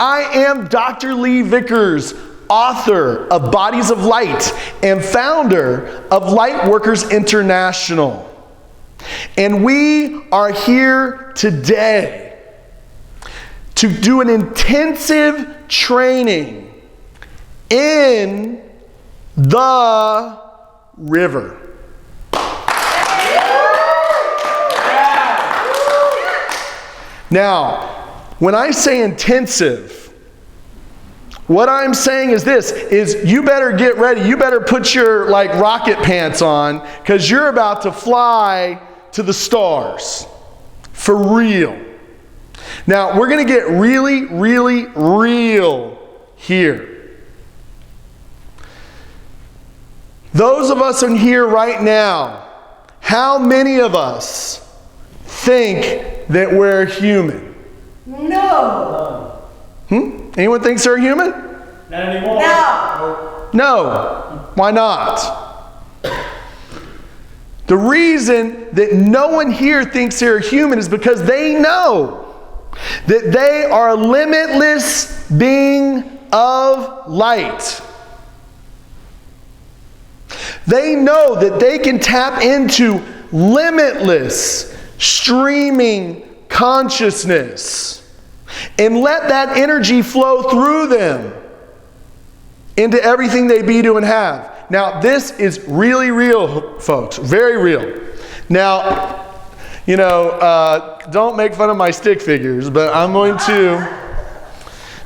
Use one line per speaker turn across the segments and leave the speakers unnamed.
I am Dr. Lee Vickers, author of Bodies of Light and founder of Lightworkers International. And we are here today to do an intensive training in the river. Now, when I say intensive, what I'm saying is this, is you better get ready. You better put your rocket pants on, because you're about to fly to the stars. For real. Now, we're going to get really, really real here. Those of us in here right now, how many of us think that we're human?
No.
Anyone thinks they're human?
Not anymore.
No.
No. Why not? The reason that no one here thinks they're human is because they know that they are a limitless being of light. They know that they can tap into limitless streaming consciousness and let that energy flow through them into everything they be, do, and have. Now, this is really real, folks. Very real. Now, don't make fun of my stick figures, but I'm going to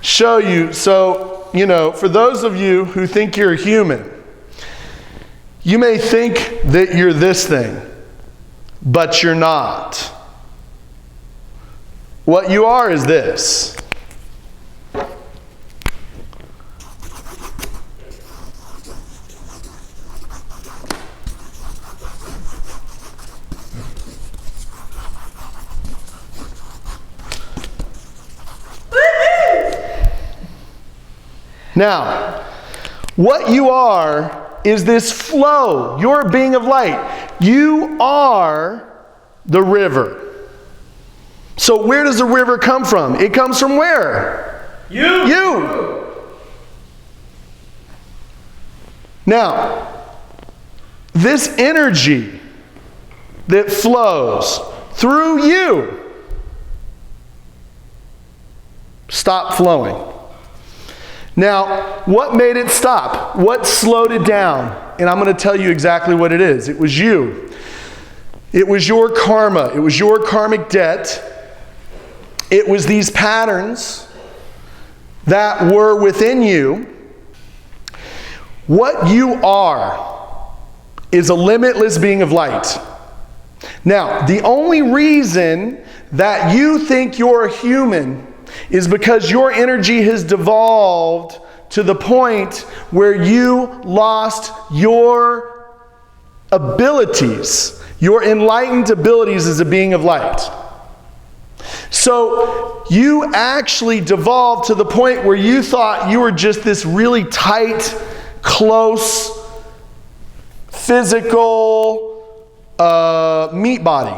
show you. So, for those of you who think you're human, you may think that you're this thing, but you're not. What you are is this. Now, what you are is this flow. You're a being of light. You are the river. So where does the river come from? It comes from where? You. Now, this energy that flows through you, stop flowing. Now, what made it stop? What slowed it down? And I'm going to tell you exactly what it is. It was you. It was your karma. It was your karmic debt. It was these patterns that were within you. What you are is a limitless being of light. Now, the only reason that you think you're a human is because your energy has devolved to the point where you lost your abilities, your enlightened abilities as a being of light. So you actually devolved to the point where you thought you were just this really tight, close, physical meat body.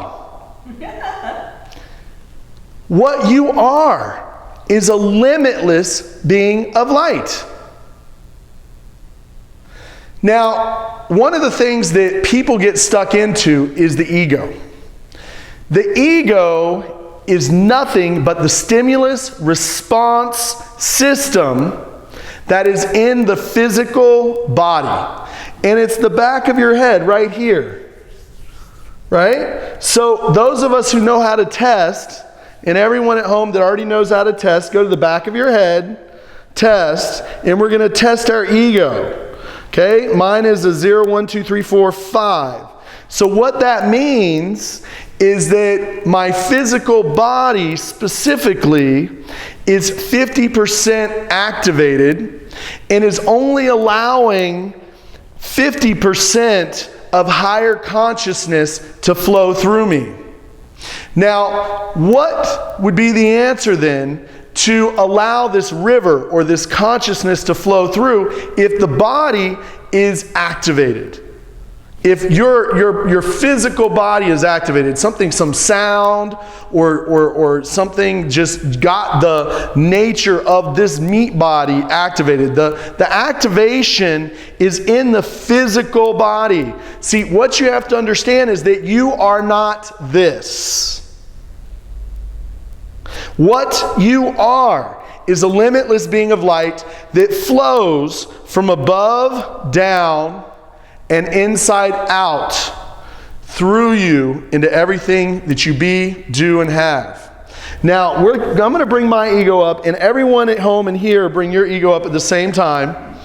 What you are is a limitless being of light. Now, one of the things that people get stuck into is the ego. The ego is nothing but the stimulus response system that is in the physical body. And it's the back of your head right here. Right? So those of us who know how to test, and everyone at home that already knows how to test, go to the back of your head, test, and we're going to test our ego. Okay? Mine is a 0, 1, 2, 3, 4, 5. So what that means is that my physical body specifically is 50% activated and is only allowing 50% of higher consciousness to flow through me. Now, what would be the answer then to allow this river or this consciousness to flow through if the body is activated? If your physical body is activated, some sound or something just got the nature of this meat body activated. The activation is in the physical body. See, what you have to understand is that you are not this. What you are is a limitless being of light that flows from above down and inside out through you into everything that you be, do, and have. Now, I'm going to bring my ego up, and everyone at home and here bring your ego up at the same time.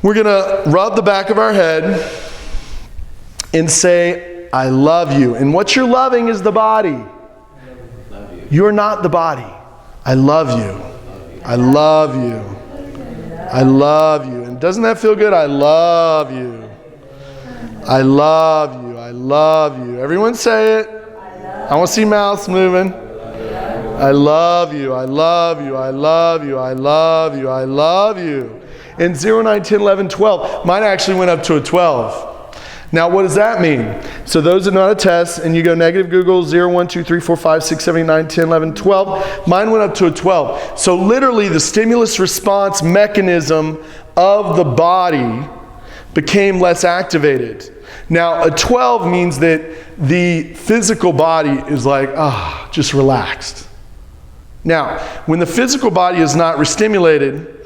We're going to rub the back of our head and say, I love you. And what you're loving is the body. You're not the body. I love you. I love you. I love you. And doesn't that feel good? I love you. I love you. I love you. Everyone say it. I want to see mouths moving. I love you. I love you. I love you. I love you. I love you. In 0, 9, 10, 11, 12. Mine actually went up to a 12. Now, what does that mean? So those that know how to test, and you go negative Google 0, 1, 2, 3, 4, 5, 6, 7, 8, 9, 10, 11, 12. Mine went up to a 12. So literally the stimulus response mechanism of the body became less activated. Now, a 12 means that the physical body is like, just relaxed. Now, when the physical body is not restimulated,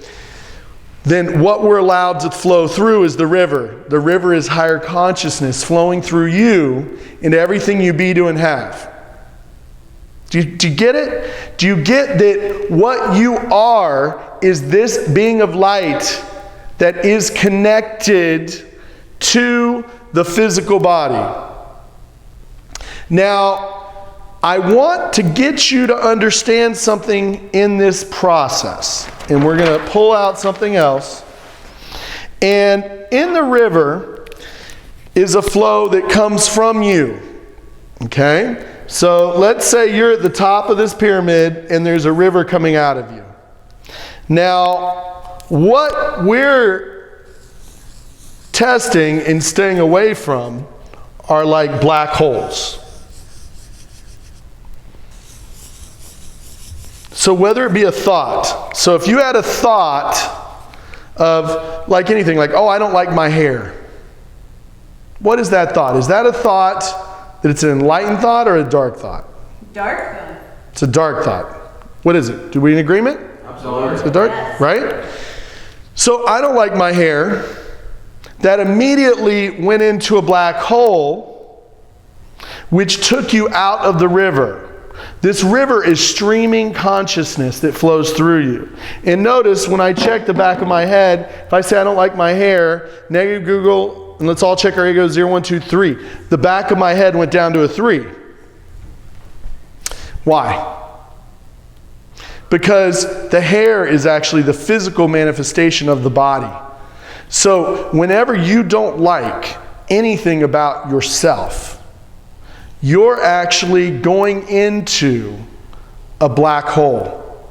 then what we're allowed to flow through is the river. The river is higher consciousness flowing through you into everything you be, do, and have. Do you get it? Do you get that what you are is this being of light that is connected to the physical body? Now, I want to get you to understand something in this process. And we're going to pull out something else. And in the river is a flow that comes from you. Okay? So let's say you're at the top of this pyramid and there's a river coming out of you. Now, what we're testing and staying away from are like black holes. So whether it be a thought, so if you had a thought of like anything, like, I don't like my hair. What is that thought? Is that a thought that it's an enlightened thought or a dark thought?
Dark thought.
It's a dark thought. What is it? Do we in agreement?
Absolutely.
It's a dark,
Yes.
right? So I don't like my hair. That immediately went into a black hole, which took you out of the river. This river is streaming consciousness that flows through you. And notice when I check the back of my head, if I say I don't like my hair, negative Google, and let's all check our ego, 0, 1, 2, 3. The back of my head went down to a 3. Why? Because the hair is actually the physical manifestation of the body. So whenever you don't like anything about yourself, you're actually going into a black hole.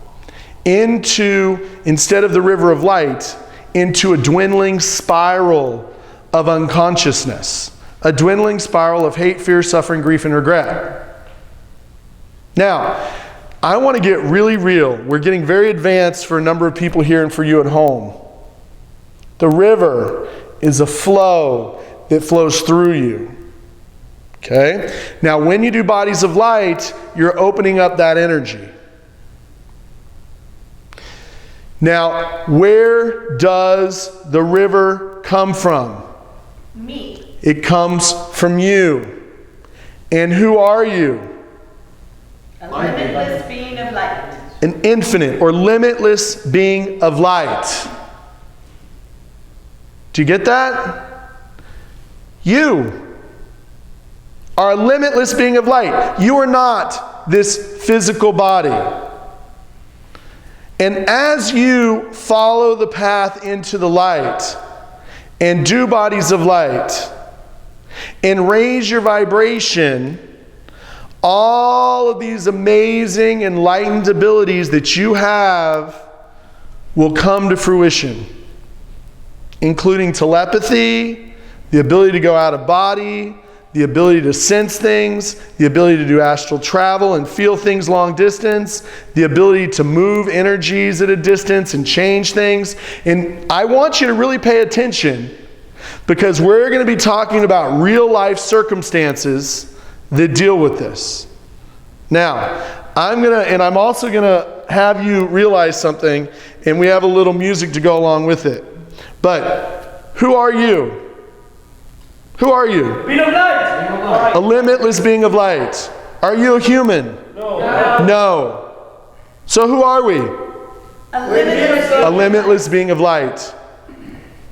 Instead of the river of light, into a dwindling spiral of unconsciousness. A dwindling spiral of hate, fear, suffering, grief, and regret. Now, I want to get really real. We're getting very advanced for a number of people here and for you at home. The river is a flow that flows through you. Okay? Now, when you do bodies of light, you're opening up that energy. Now, where does the river come from?
Me.
It comes from you. And who are you?
A limitless being of light.
An infinite or limitless being of light. Do you get that? You are a limitless being of light. You are not this physical body. And as you follow the path into the light and do bodies of light and raise your vibration, all of these amazing enlightened abilities that you have will come to fruition, including telepathy, the ability to go out of body, the ability to sense things, the ability to do astral travel and feel things long distance, the ability to move energies at a distance and change things. And I want you to really pay attention, because we're going to be talking about real life circumstances that deal with this. Now, I'm also going to have you realize something, and we have a little music to go along with it. But who are you? Who are you?
Being of light.
A limitless being of light. Are you a human?
No.
No. So who are we?
A
A limitless being of light.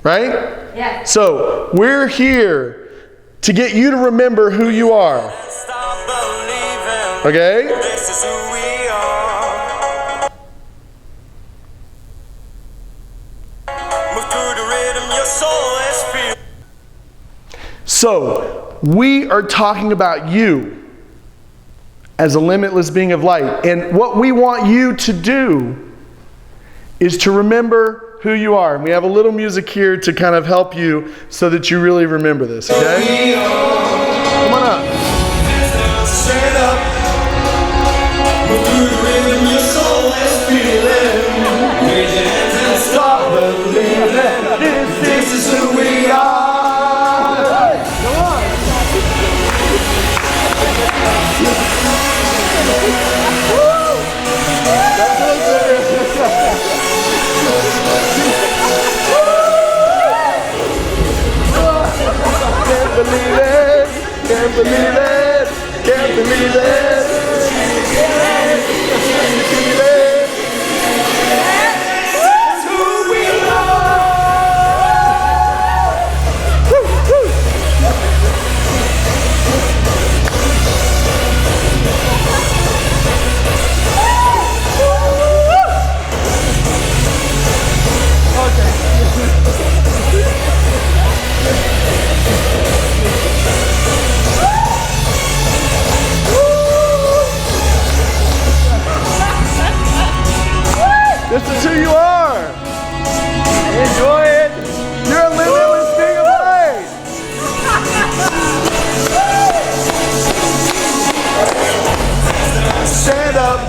Right?
Yeah.
So we're here to get you to remember who you are. Okay?
This is who we are. Move through the rhythm, your soul is free.
So we are talking about you as a limitless being of light. And what we want you to do is to remember who you are. And we have a little music here to kind of help you so that you really remember this, okay? Come on up.
Stand up. Move through the rhythm, your soul is feeling. Raise your hands and start believing. This is who we are.
Can't believe it. Can't believe it. Can't believe it.
That's who we are.
This is who you are. Enjoy it. You're a limitless being of light. Stand up.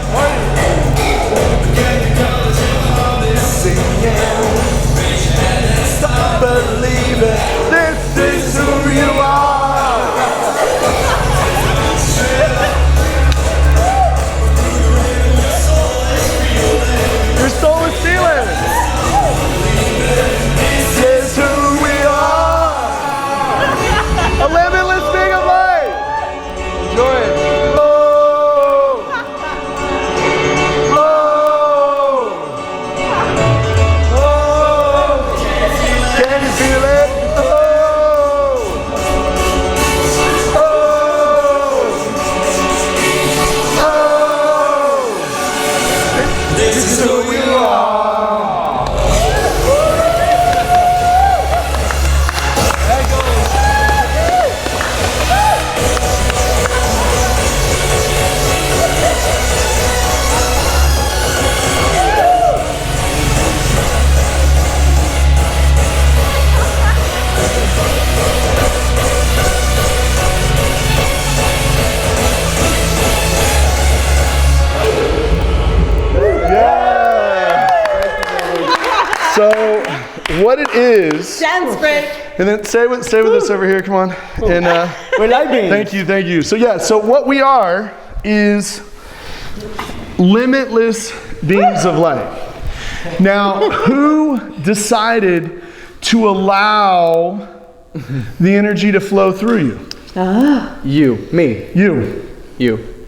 Stop believing. This is who you are. Your soul is feeling. This is who we are. A limitless being of light. Enjoy it. Oh. Oh. Oh. Can you feel it? Oh. Oh. Oh.
This is who we are.
So, what it is,
Dance break.
and then stay with us over here, come on. And
We're light beings.
thank you. So yeah, so what we are is limitless beings of light. Now, who decided to allow the energy to flow through you?
You. Me.
You.
You.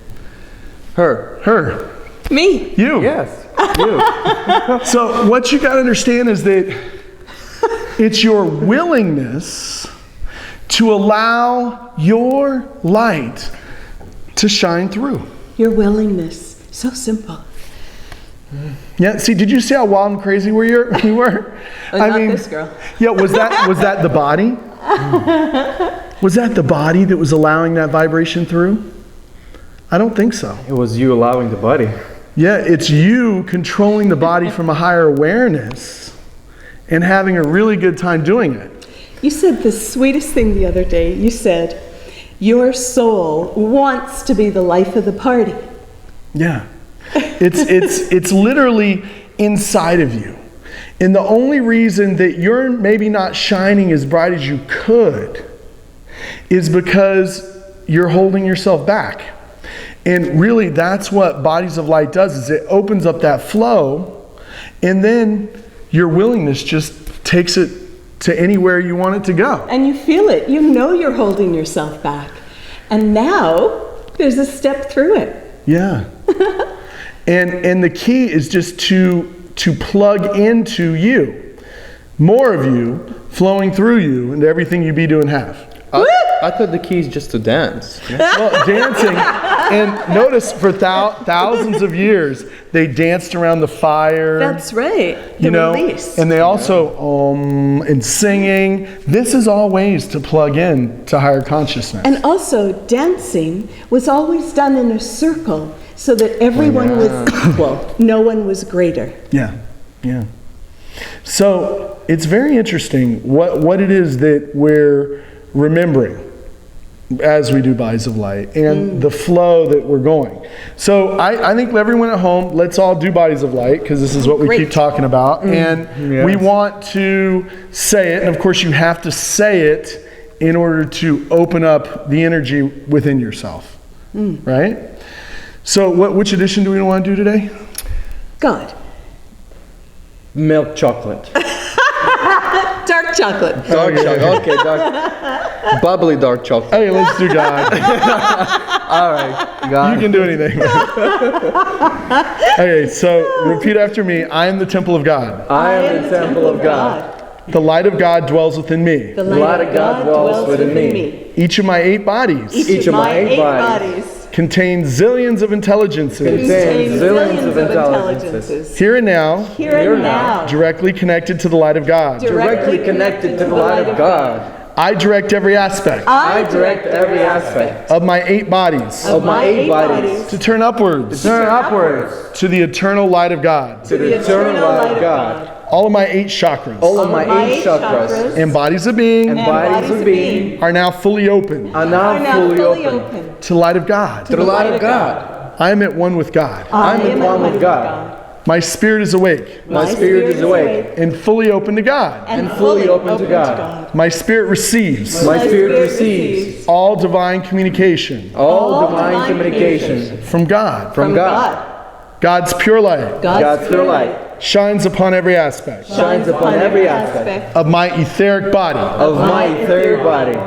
Her.
Her.
Me.
You.
Yes. You.
So what you got to understand is that it's your willingness to allow your light to shine through.
Your willingness. So simple.
Yeah, see, did you see how wild and crazy we were?
Not this girl.
Yeah, was that the body? Was that the body that was allowing that vibration through? I don't think so.
It was you allowing the body.
Yeah, it's you controlling the body from a higher awareness and having a really good time doing it.
You said the sweetest thing the other day. You said, your soul wants to be the life of the party.
Yeah. It's literally inside of you. And the only reason that you're maybe not shining as bright as you could is because you're holding yourself back. And really that's what Bodies of Light does, is it opens up that flow, and then your willingness just takes it to anywhere you want it to go.
And you feel it. You know you're holding yourself back. And now there's a step through it.
Yeah. And the key is just to plug into you. More of you flowing through you into everything you be, do, and have.
I thought the key is just to dance.
Well, dancing, and notice for thousands of years, they danced around the fire.
That's right. The
You know,
release.
and they also and singing. This is all ways to plug in to higher consciousness.
And also, dancing was always done in a circle so that everyone was equal. No one was greater.
Yeah, yeah. So it's very interesting what it is that we're remembering as we do Bodies of Light, and the flow that we're going. So I think everyone at home, let's all do Bodies of Light, because this is what we
Great.
keep talking about. And
Yes.
we want to say it, and of course you have to say it in order to open up the energy within yourself, right? So which edition do we want to do today?
God.
Milk chocolate.
Dark chocolate.
Dark chocolate. Okay, dark. Bubbly dark chocolate.
Okay, let's do God.
All right, God.
You can do anything. Okay, so repeat after me. I am the temple of God.
I am the temple of God.
The light of God dwells within me.
The
light of God dwells within me.
Each of my 8 bodies
Each of my 8 bodies
contains zillions of intelligences.
Contains zillions of intelligences.
Here and now,
Here and now.
directly connected to the light of God.
Directly connected to the light of God.
I direct every aspect
I direct every aspect
of my 8 bodies
of my 8 bodies
to turn upwards
turn upwards
to the eternal light of God.
to the eternal light of God.
All of my 8 chakras
All of my 8 chakras
and bodies of being
and bodies of being
are now fully open
are now fully open
to the light of God.
to the light of God.
I am at one with God.
I'm in one with God.
My spirit is awake
My spirit is awake
and fully open to God.
and fully open to God.
My spirit receives
My spirit receives
all divine communication
all divine communication
from God.
from God.
God's pure light
God's pure light
shines upon every aspect
shines upon every aspect
of my etheric body.
of my etheric body.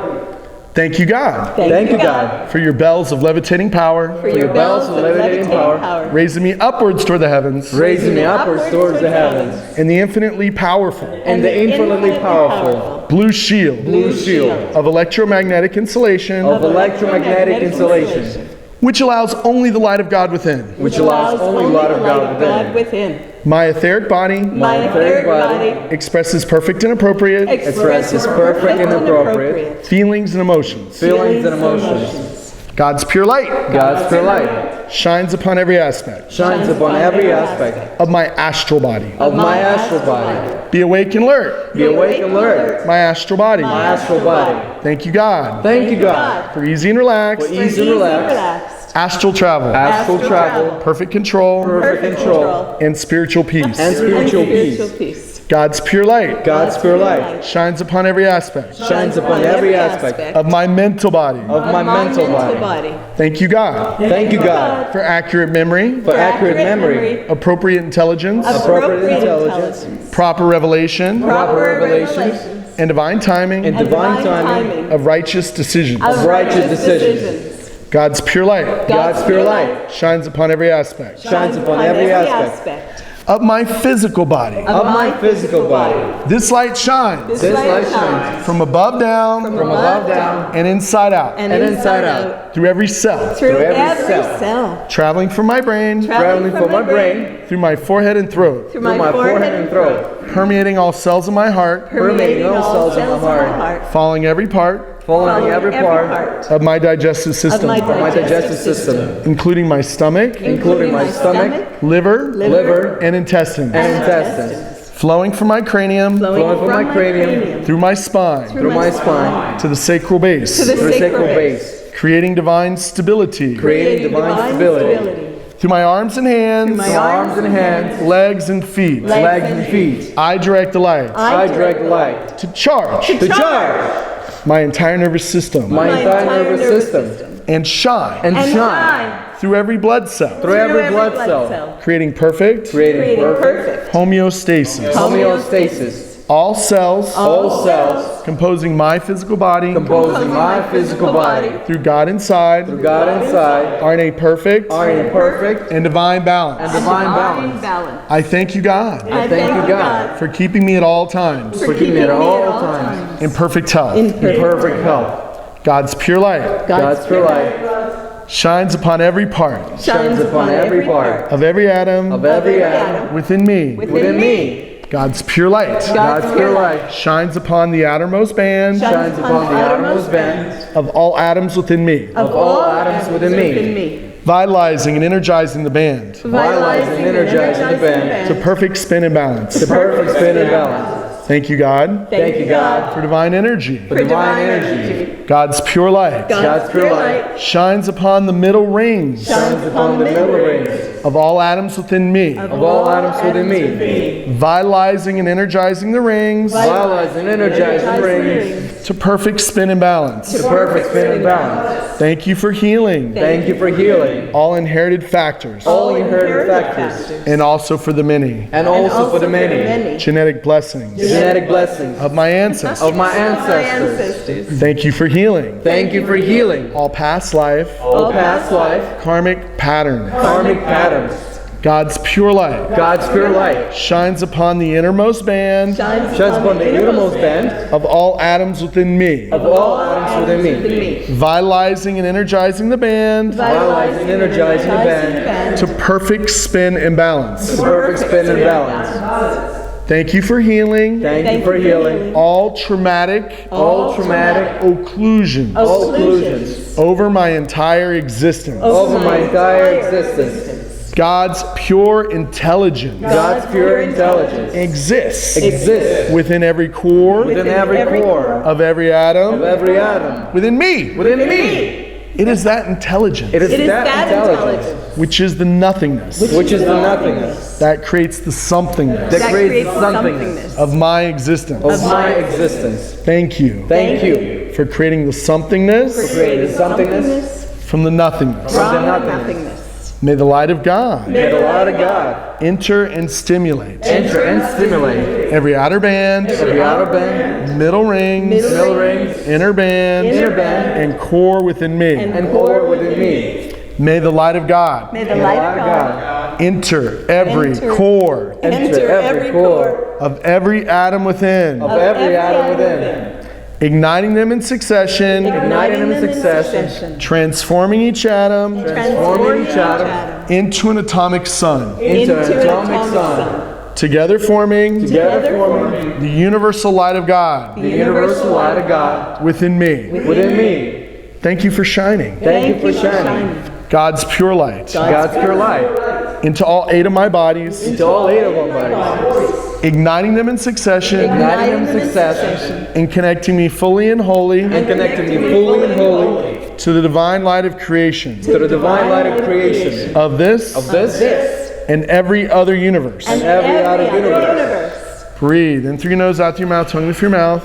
Thank you, God,
Thank you, God,
for your bells of levitating power,
For
your bells of levitating power,
raising me upwards toward the heavens,
raising me upwards towards the heavens,
and the infinitely powerful
and the infinitely powerful
blue shield
blue shield
of electromagnetic insulation,
of electromagnetic insulation,
which allows only the light of God within.
which allows only the light of God within.
My etheric body
My etheric body
expresses perfect and appropriate
Expresses perfect and appropriate
feelings and emotions.
feelings and emotions.
God's pure light
God's pure light
shines upon every aspect
shines upon every aspect
of my astral body.
of my astral body.
Be awake and alert,
Be awake and alert,
my astral body.
my astral body.
Thank you, God,
Thank you, God,
for easy and relaxed
for ease and relax,
astral travel,
astral travel,
perfect control,
perfect control,
and spiritual peace.
and spiritual peace.
peace.
God's pure light
God's pure light
shines upon every aspect
shines upon every aspect
of my mental body.
of my mental body.
Thank you, God,
Thank you, God,
for accurate memory,
for accurate memory,
appropriate intelligence,
appropriate intelligence,
proper revelation,
proper revelations,
and divine timing
and divine timing
of righteous decisions.
of righteous decisions.
God's pure light
God's pure light
shines upon every aspect
shines upon every aspect
of my physical body.
of my physical body.
This light shines
This light shines
from above down
from above down
and inside out,
And
inside out,
through every cell,
Through
every
every
cell.
cell.
traveling from my brain,
traveling from my brain,
through my forehead and throat,
Through
through my forehead and throat,
permeating all cells of my heart,
permeating all cells of my heart,
following every part
following every part
of my digestive system,
my
of my digestive system,
including my stomach,
including my stomach,
liver,
liver,
and intestines,
and intestines,
flowing from my cranium,
flowing from my cranium,
through my spine,
through my spine,
to the sacral base,
to the
to the
sacral
sacral
base,
base,
creating divine stability,
creating divine stability.
through my arms and hands,
my
My arms and hands,
legs and feet.
legs and feet.
I direct the light
I direct light
to charge
to charge
my entire nervous system
my entire nervous system
and shine
and shine
through every blood cell,
through every blood cell,
creating perfect
creating perfect
homeostasis.
homeostasis.
All cells
All cells
composing my physical body
composing my physical body
through God inside
through God inside
are in a perfect
are in perfect
and divine
and
balance.
divine balance.
balance.
I thank you, God,
I thank you, God,
for keeping me at all times
for keeping me at all times
in perfect health.
in perfect health.
God's pure light
God's pure light
shines upon every part
shines upon every part
of every atom
of every atom
within me.
within me.
God's pure light
God's pure light
shines upon the outermost band
shines upon the outermost band
of all atoms within me,
of all atoms within me,
vitalizing and energizing the band
vitalizing and energizing the band
to perfect spin and balance.
to perfect spin and balance.
Thank you, God,
Thank you, God,
for divine energy.
for divine energy.
God's pure light
God's pure light
shines upon the middle rings
shines upon the middle rings
of all atoms within me,
of all atoms within me,
vitalizing and energizing the rings
vitalizing and energizing the rings
to perfect spin and balance.
to perfect spin and balance.
Thank you for healing
Thank you for healing
all inherited factors
all inherited factors
and also for the many
and also for the many
genetic blessings
genetic blessings
of my ancestors.
of my ancestors.
Thank you for healing
Thank you for healing
all past life
all past life
karmic patterns.
karmic patterns.
God's pure light
God's pure light
shines upon the innermost band
shines upon the innermost band
of all atoms within me,
of all atoms within me,
vitalizing and energizing the band
vitalizing and energizing the band
to perfect spin and balance.
to perfect spin and balance.
Thank you for healing
Thank you for healing
all traumatic
all traumatic
occlusions
occlusions
over my entire existence.
over my entire existence.
God's pure intelligence
God's pure intelligence
exists
exists
within every core
within every core
of every
of
atom
every atom
within me.
within me.
It is that intelligence
It is that intelligence
which is the nothingness
which is the nothingness
that creates the somethingness
that creates the somethingness
of my existence.
of my existence.
Thank you
Thank you
for creating the somethingness
for creating somethingness
from the nothingness.
from the nothingness.
May the light of God
May the light of God
enter and stimulate
enter and stimulate
every outer band,
every outer band,
middle rings,
middle rings,
inner band,
inner band,
and core within me.
and core within me.
May the light of God
May the
May the
light
light
of
of
God
God
enter every
Enter.
core
enter every core
of every atom within,
of every atom within,
igniting them in succession,
igniting them in succession,
transforming each atom
transforming each atom
into an atomic sun,
into an atomic sun,
together forming
together forming
the universal light of God
the universal light of God
within me.
within me.
Thank you for shining
Thank you for shining
God's pure light
God's pure light
into all 8 of my bodies,
into all 8 of our bodies,
igniting them in succession
igniting them in succession,
and connecting me fully and wholly
and connecting me fully and wholly
to the divine light of creation
to the divine light of creation
of this
this
and every other universe.
and every other universe.
Breathe in through your nose, out through your mouth, tongue in through your mouth.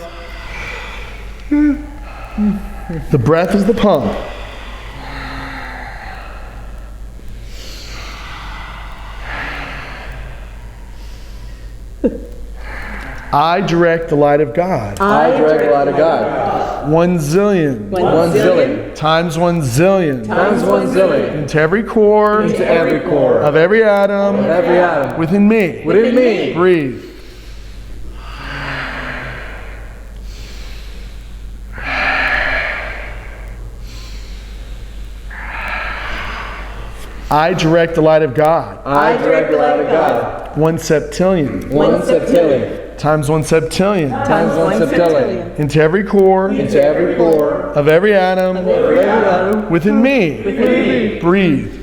The breath is the pump. I direct the light of God.
I direct the light of God.
1 zillion
1 zillion
times 1 zillion
times 1 zillion
into every core
into every core
of every atom
every atom
within me.
within me.
Breathe. I direct the light of God.
I direct the light of God.
1 septillion
1 septillion
times 1 septillion
times 1 septillion
into every core
into every core
of every atom
every atom
within me. Breathe.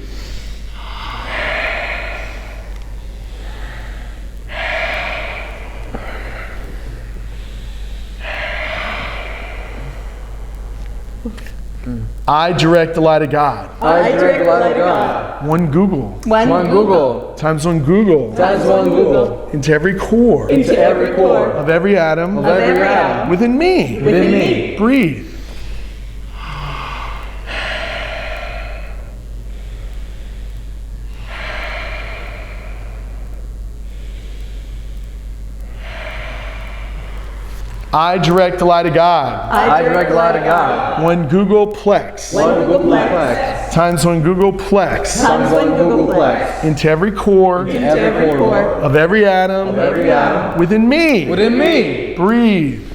I direct the light of God.
I direct the light of God.
One Google.
One Google.
Times one Google.
Times one Google.
Into every core
Into every core
of every atom
of every atom
within me.
within me.
Breathe. I direct the light of God.
I direct the light of God.
One Googleplex.
One Googleplex.
Times one Googleplex.
Times one Googleplex.
Into every core
Into every core
of every atom
of every atom
within me.
within me.
Breathe.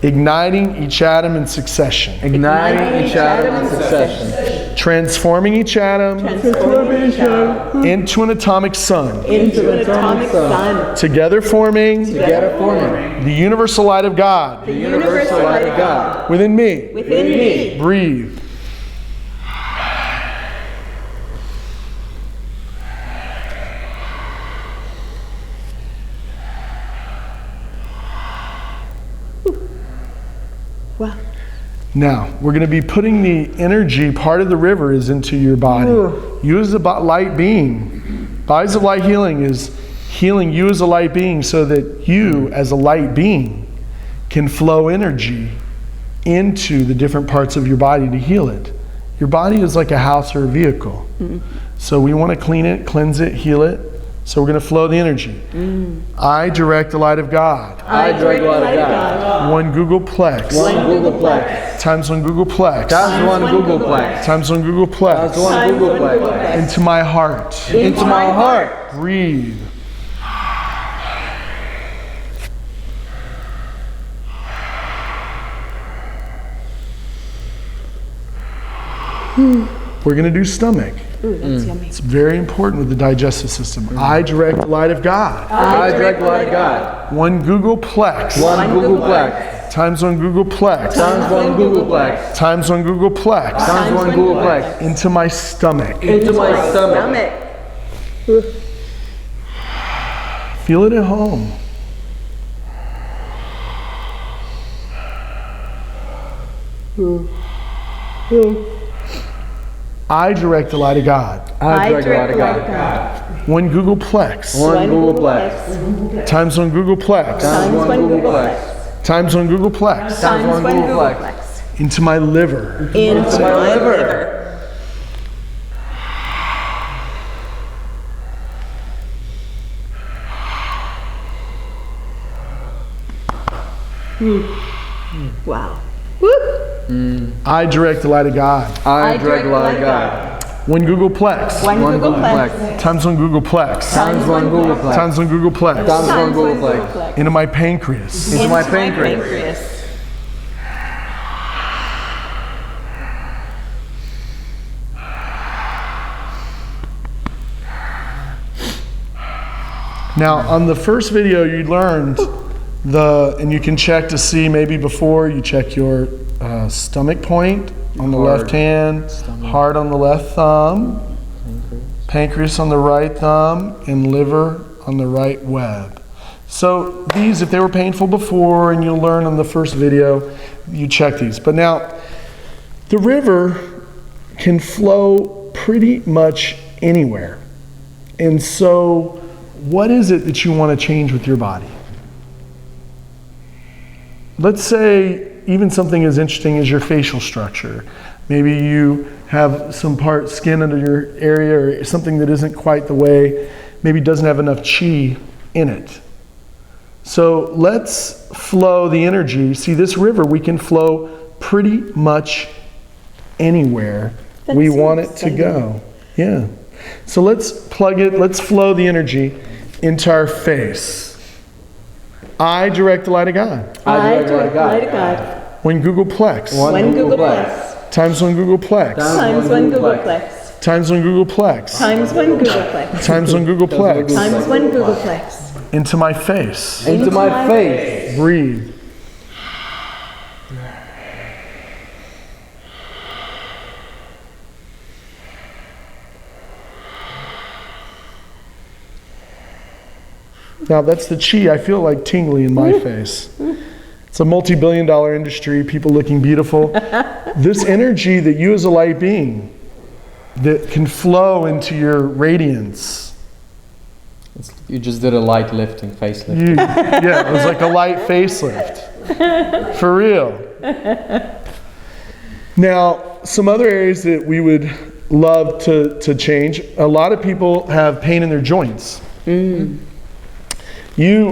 Igniting each atom in succession.
Igniting each atom in succession.
Transforming each atom into an atomic sun.
Into an atomic sun.
Together forming
Together forming
the universal light of God
the universal light of God
within me.
Within me.
Breathe.
Wow.
Now, we're going to be putting the energy, part of the river is into your body. You as a light being. Bodies of Light Healing is healing you as a light being so that you as a light being can flow energy into the different parts of your body to heal it. Your body is like a house or a vehicle. So we want to clean it, cleanse it, heal it. So we're going to flow the energy. I direct the light of God.
I direct the light of God.
One Googleplex.
One Googleplex.
Times one Googleplex.
Times one Googleplex.
Times one Googleplex.
Times one Googleplex.
Into my heart.
Into my heart.
Breathe. We're going to do stomach.
Ooh, that's yummy.
It's very important with the digestive system. I direct the light of God.
I direct the light of God.
One Googleplex.
One Googleplex.
Times one Googleplex.
Times one Googleplex.
Times one Googleplex.
Times one Googleplex.
Into my stomach.
Into my stomach.
Feel it at home. I direct the light of God.
I direct the light of God.
One Googleplex.
One Googleplex.
Times one Googleplex.
Times one Googleplex.
Times one Googleplex.
Times one Googleplex.
Into my liver.
Into my liver.
Wow.
I direct the light of God.
I direct the light of God.
One Googleplex.
One
One
Googleplex.
Googleplex.
Times one Googleplex.
Times one Googleplex.
Times one Googleplex.
Times one Googleplex.
Into my pancreas.
Into my pancreas.
Now, on the first video, you learned and you can check to see maybe before you check your stomach point on the
Heart.
left hand, heart on the left thumb, pancreas on the right thumb, and liver on the right web. So these, if they were painful before, and you'll learn on the first video, you check these. But now, the river can flow pretty much anywhere. And so, what is it that you want to change with your body? Let's say even something as interesting as your facial structure. Maybe you have some part skin under your area or something that isn't quite the way, maybe doesn't have enough chi in it. So let's flow the energy. See, this river, we can flow pretty much anywhere we
That's
want
so
it to go. Yeah. So let's plug it, let's flow the energy into our face. I direct the light of God.
I direct the light of God.
One Googleplex.
One
One
Googleplex.
Googleplex.
Times one Googleplex.
Times one Googleplex.
Times one Googleplex.
Times one Googleplex.
Times one Googleplex.
Times one Googleplex.
Into my face.
Into my face.
Breathe. Now that's the chi. I feel like tingly in my face. It's a multi-billion-dollar industry, people looking beautiful. This energy that you as a light being that can flow into your radiance.
You just did a light lifting, facelift.
Yeah, it was like a light facelift. For real. Now, some other areas that we would love to change. A lot of people have pain in their joints. You,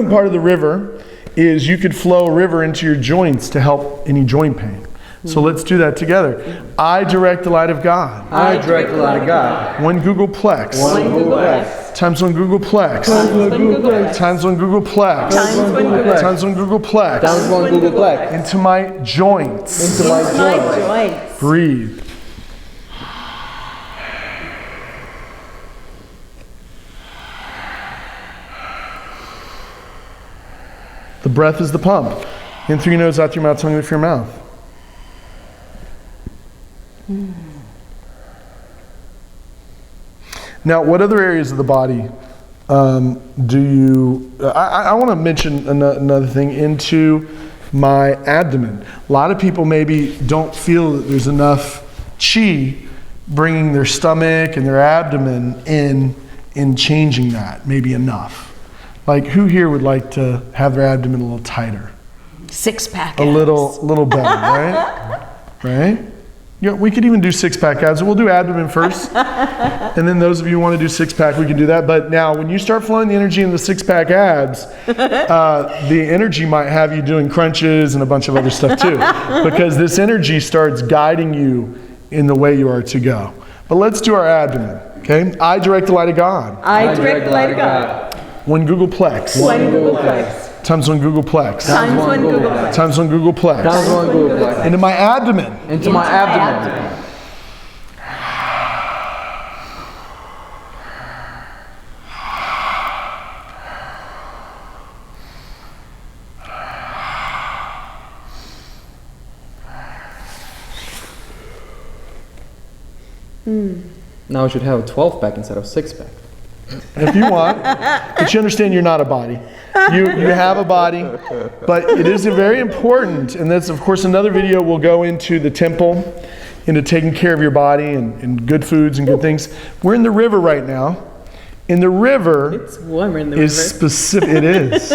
part of the river is you could flow a river into your joints to help any joint pain. So let's do that together. I direct the light of God.
I direct the light of God.
One Googleplex.
One Googleplex.
Times one Googleplex. Times one Googleplex. Times one Googleplex.
Times one Googleplex.
Into my joints.
Into my joints.
Breathe. The breath is the pump. In through your nose, out through your mouth, tongue through your mouth. Now, what other areas of the body do you... I want to mention another thing into my abdomen. A lot of people maybe don't feel that there's enough chi bringing their stomach and their abdomen in changing that, maybe enough. Like, who here would like to have their abdomen a little tighter?
Six-pack
A little better, right? Right? Yeah, we could even do six-pack abs. We'll do abdomen first. And then those of you who want to do six-pack, we can do that. But now, when you start flowing the energy in the six-pack abs, the energy might have you doing crunches and a bunch of other stuff too. Because this energy starts guiding you in the way you are to go. But let's do our abdomen, okay? I direct the light of God.
I direct the light of God.
One Googleplex.
One Googleplex.
Times one Googleplex.
Times one Googleplex.
Times one Googleplex.
Times one Googleplex.
Into my abdomen.
Into my abdomen. Now we should have a 12-pack instead of 6-pack.
If you want, but you understand you're not a body. You have a body, but it is very important, and that's of course another video we'll go into the temple, into taking care of your body and good foods and good things. We're in the river right now. In the river,
It's warmer in the
is
river.
specific. It is.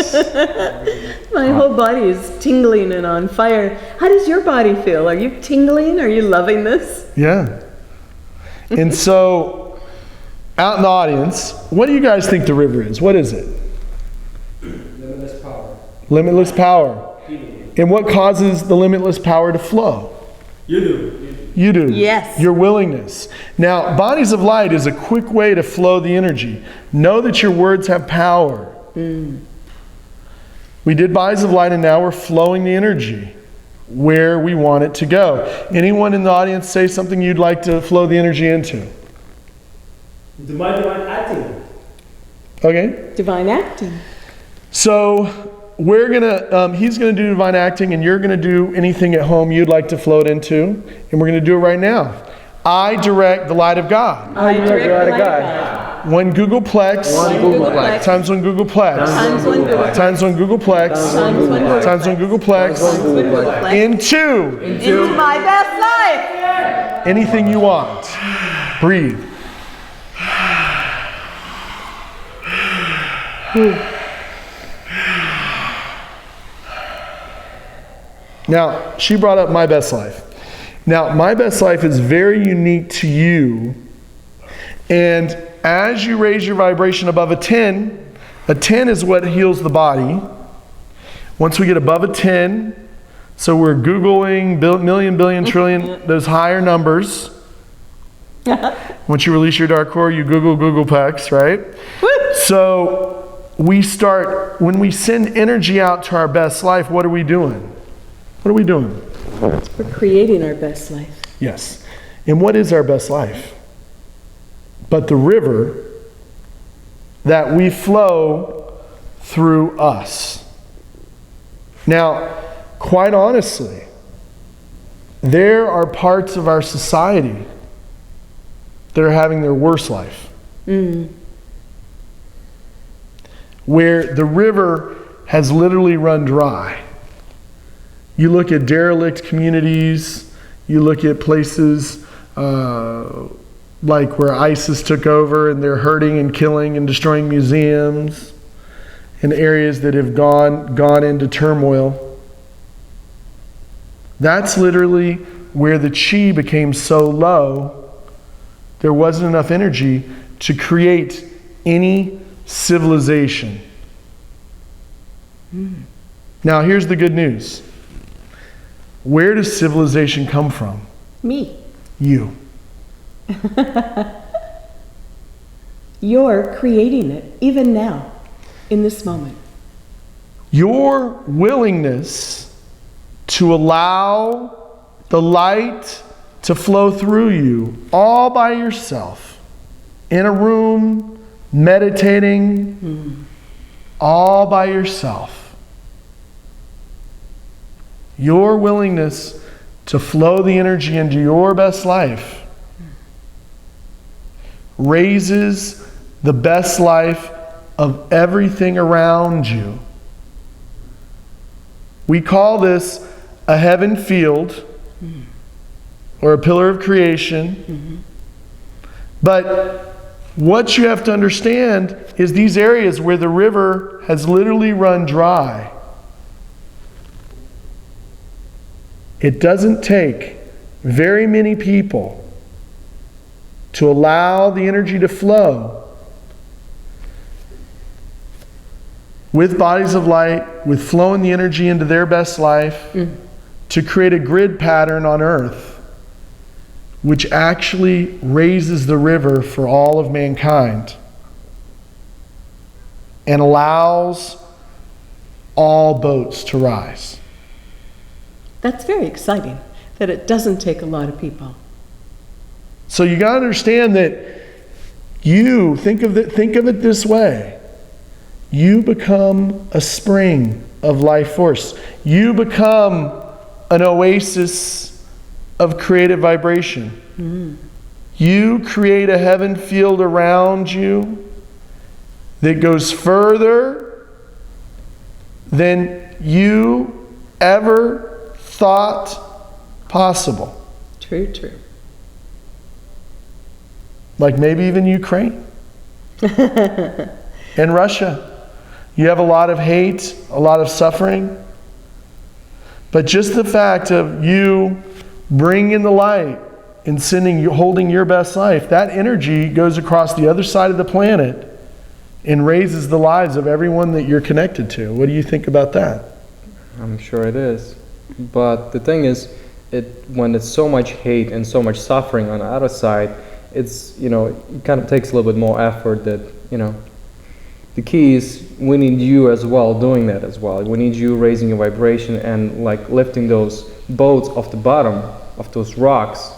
My whole body is tingling and on fire. How does your body feel? Are you tingling? Are you loving this?
Yeah. And so, out in the audience, what do you guys think the river is? What is it?
Limitless power.
Limitless power. And what causes the limitless power to flow?
You do.
You do.
Yes.
Your willingness. Now, bodies of light is a quick way to flow the energy. Know that your words have power. We did bodies of light, and now we're flowing the energy where we want it to go. Anyone in the audience say something you'd like to flow the energy into?
Divine acting.
Okay.
Divine acting.
So we're gonna, he's gonna do divine acting, and you're gonna do anything at home you'd like to float into, and we're gonna do it right now. I direct the light of God.
I direct the light of
God.
One Googleplex.
One Googleplex.
Times one Googleplex.
Times one Googleplex.
Times one Googleplex.
Times one Googleplex.
Times one Googleplex. Into
Into my best life.
anything you want. Breathe. Now, she brought up my best life. Now, my best life is very unique to you. And as you raise your vibration above a 10 is what heals the body. Once we get above a 10, so we're Googling million, billion, trillion, those higher numbers. Once you release your dark core, you Google Googleplex, right? So we start, when we send energy out to our best life, what are we doing? What are we doing?
We're creating our best life.
Yes. And what is our best life? But the river that we flow through us. Now, quite honestly, there are parts of our society that are having their worst life. where the river has literally run dry. You look at derelict communities, you look at places like where ISIS took over and they're hurting and killing and destroying museums, in areas that have gone into turmoil. That's literally where the chi became so low, there wasn't enough energy to create any civilization. Now here's the good news. Where does civilization come from?
Me.
You.
You're creating it, even now, in this moment.
Your willingness to allow the light to flow through you all by yourself, in a room, meditating, all by yourself. Your willingness to flow the energy into your best life raises the best life of everything around you. We call this a heaven field or a pillar of creation. But what you have to understand is these areas where the river has literally run dry, it doesn't take very many people to allow the energy to flow with bodies of light, with flowing the energy into their best life, to create a grid pattern on earth, which actually raises the river for all of mankind and allows all boats to rise.
That's very exciting, that it doesn't take a lot of people.
So you got to understand that you, think of it this way. You become a spring of life force. You become an oasis of creative vibration. You create a heaven field around you that goes further than you ever thought possible.
True, true.
Like maybe even Ukraine and Russia. You have a lot of hate, a lot of suffering. But just the fact of you bringing the light and holding your best life, that energy goes across the other side of the planet and raises the lives of everyone that you're connected to. What do you think about that?
I'm sure it is. But the thing is, when it's so much hate and so much suffering on the other side, it's, it kind of takes a little bit more effort that, the key is we need you as well doing that as well. We need you raising your vibration and like lifting those boats off the bottom of those rocks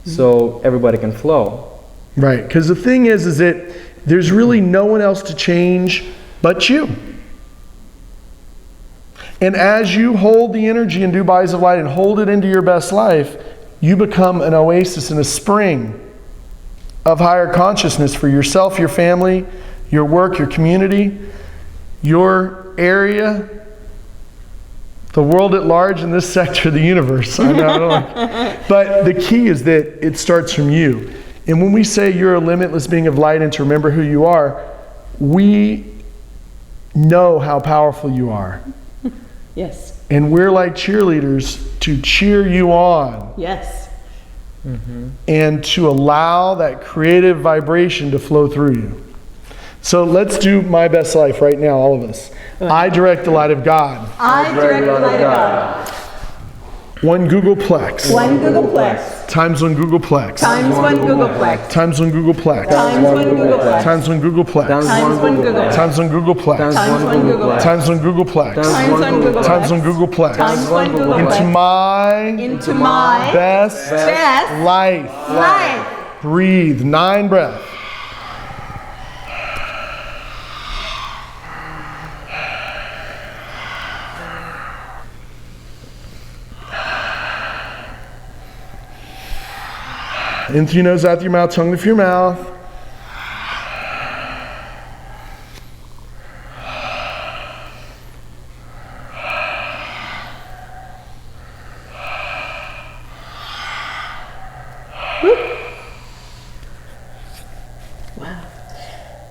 so everybody can flow.
Right, because the thing is that there's really no one else to change but you. And as you hold the energy and do bodies of light and hold it into your best life, you become an oasis and a spring of higher consciousness for yourself, your family, your work, your community, your area, the world at large, and this sector of the universe. I know, but the key is that it starts from you. And when we say you're a limitless being of light and to remember who you are, we know how powerful you are.
Yes.
And we're like cheerleaders to cheer you on.
Yes.
And to allow that creative vibration to flow through you. So let's do my best life right now, all of us. I direct the light of God.
I direct the light of God.
One Googleplex.
One Googleplex.
Times one Googleplex.
Times one Googleplex.
Times one Googleplex.
Times one Googleplex.
Times one Googleplex.
Times one Googleplex.
Times one Googleplex.
Times one Googleplex.
Times one Googleplex.
Times one Googleplex.
Times one Googleplex.
Times one Googleplex.
Into my best life.
Life.
Breathe. 9 breaths. In through your nose, out through your mouth, tongue through your mouth.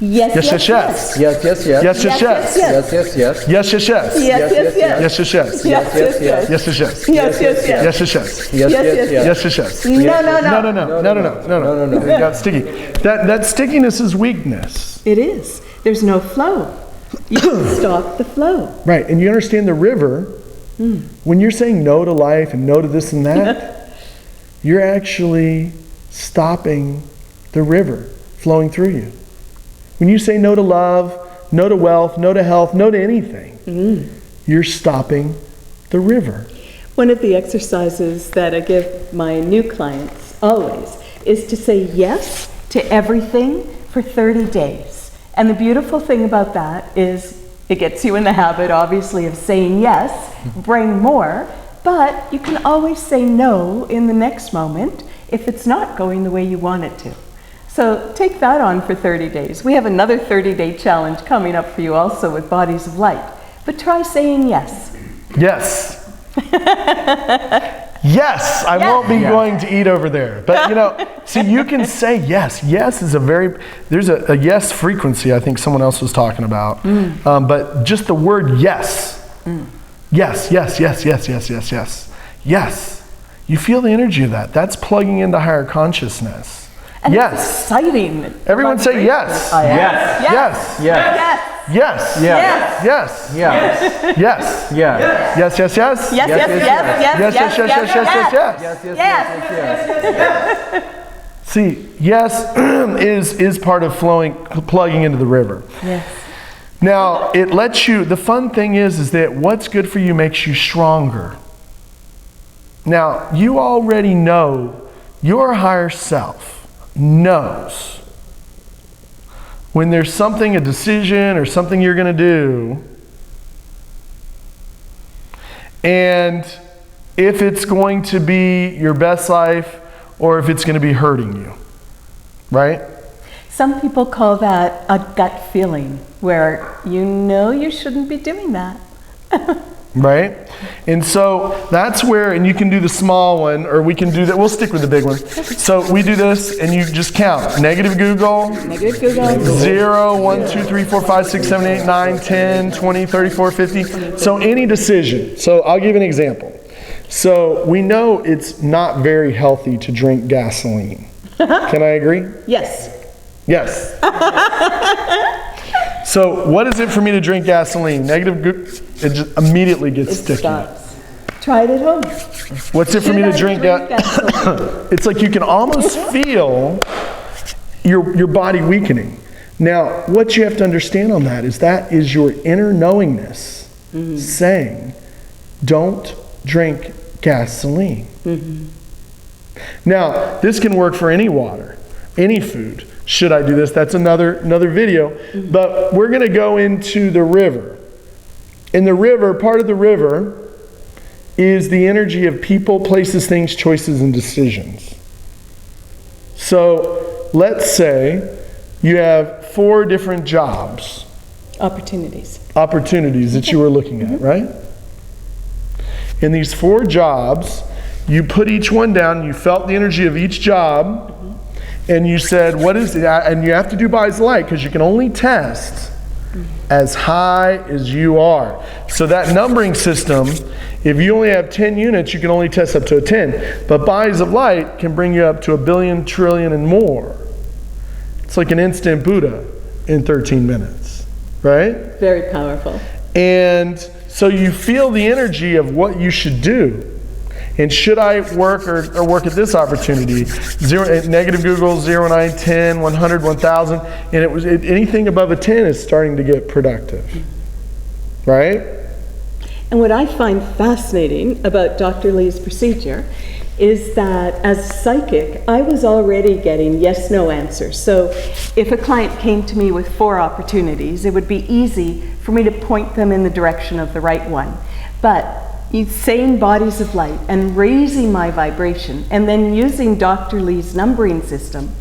Yes,
Yes, yes, yes.
Yes, yes, yes.
Yes, yes, yes.
Yes, yes, yes.
Yes, yes, yes.
Yes, yes, yes.
Yes, yes, yes.
Yes, yes, yes.
Yes, yes, yes.
Yes, yes, yes.
Yes, yes, yes.
Yes,
Yes,
yes,
yes,
yes.
Yes, yes, yes.
No, no,
No,
no.
no, no, no, no, no. It got sticky. That stickiness is weakness.
It is. There's no flow. You can stop the flow.
Right, and you understand the river, when you're saying no to life and no to this and that, you're actually stopping the river flowing through you. When you say no to love, no to wealth, no to health, no to anything, you're stopping the river.
One of the exercises that I give my new clients always is to say yes to everything for 30 days. And the beautiful thing about that is it gets you in the habit, obviously, of saying yes, bring more, but you can always say no in the next moment if it's not going the way you want it to. So take that on for 30 days. We have another 30-day challenge coming up for you also with Bodies of Light. But try saying yes.
Yes. Yes, I won't be going to eat over there. But you know, see, you can say yes. Yes is there's a yes frequency I think someone else was talking about. But just the word yes. Yes, yes, yes, yes, yes, yes, yes. Yes. You feel the energy of that. That's plugging into higher consciousness.
And
yes.
it's exciting.
Everyone say yes.
Yes.
Yes.
Yes.
Yes.
Yes.
Yes.
Yes.
Yes.
Yes.
Yes.
Yes, yes, yes.
Yes, yes, yes, yes,
Yes, yes, yes, yes, yes, yes, yes.
Yes. Yes. Yes.
See, yes is part of plugging into the river.
Yes.
Now, it lets you, the fun thing is that what's good for you makes you stronger. Now, you already know, your higher self knows when there's something, a decision or something you're going to do, and if it's going to be your best life or if it's going to be hurting you, right?
Some people call that a gut feeling, where you know you shouldn't be doing that.
Right? And so that's where, and you can do the small one, or we can do that. We'll stick with the big one. So we do this, and you just count. Negative Google.
Negative Google.
0, 1, 2, 3, 4, 5, 6, 7, 8, 9, 10, 20, 34, 50. So any decision. So I'll give an example. So we know it's not very healthy to drink gasoline. Can I agree?
Yes.
Yes. So what is it for me to drink gasoline? Negative Google. It just immediately gets
It
sticky.
stops. Try it at home.
What's it for me to drink
gasoline?
It's like you can almost feel your body weakening. Now, what you have to understand on that is your inner knowingness saying, don't drink gasoline. Now, this can work for any water, any food. Should I do this? That's another video. But we're going to go into the river. In the river, part of the river is the energy of people, places, things, choices, and decisions. So let's say you have 4 different jobs.
Opportunities.
Opportunities that you were looking at, right? In these 4 jobs, you put each one down, you felt the energy of each job, and you said, what is it? And you have to do Bodies of Light because you can only test as high as you are. So that numbering system, if you only have 10 units, you can only test up to a 10. But Bodies of Light can bring you up to 1 billion, trillion, and more. It's like an instant Buddha in 13 minutes, right?
Very powerful.
And so you feel the energy of what you should do. And should I work or work at this opportunity? Negative Google, 0, 9, 10, 100, 1,000. And anything above a 10 is starting to get productive. Right?
And what I find fascinating about Dr. Lee's procedure is that as a psychic, I was already getting yes-no answers. So if a client came to me with 4 opportunities, it would be easy for me to point them in the direction of the right one. But saying Bodies of Light and raising my vibration and then using Dr. Lee's numbering system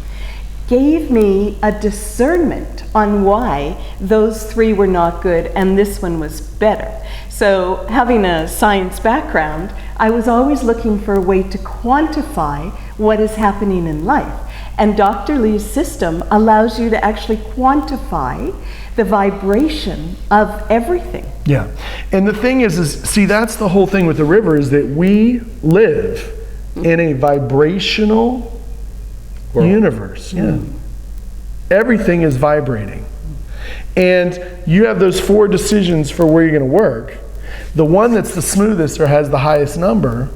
gave me a discernment on why those 3 were not good and this one was better. So having a science background, I was always looking for a way to quantify what is happening in life. And Dr. Lee's system allows you to actually quantify the vibration of everything.
Yeah. And the thing is see, that's the whole thing with the river, is that we live in a vibrational universe. Yeah. Everything is vibrating. And you have those 4 decisions for where you're going to work. The one that's the smoothest or has the highest number,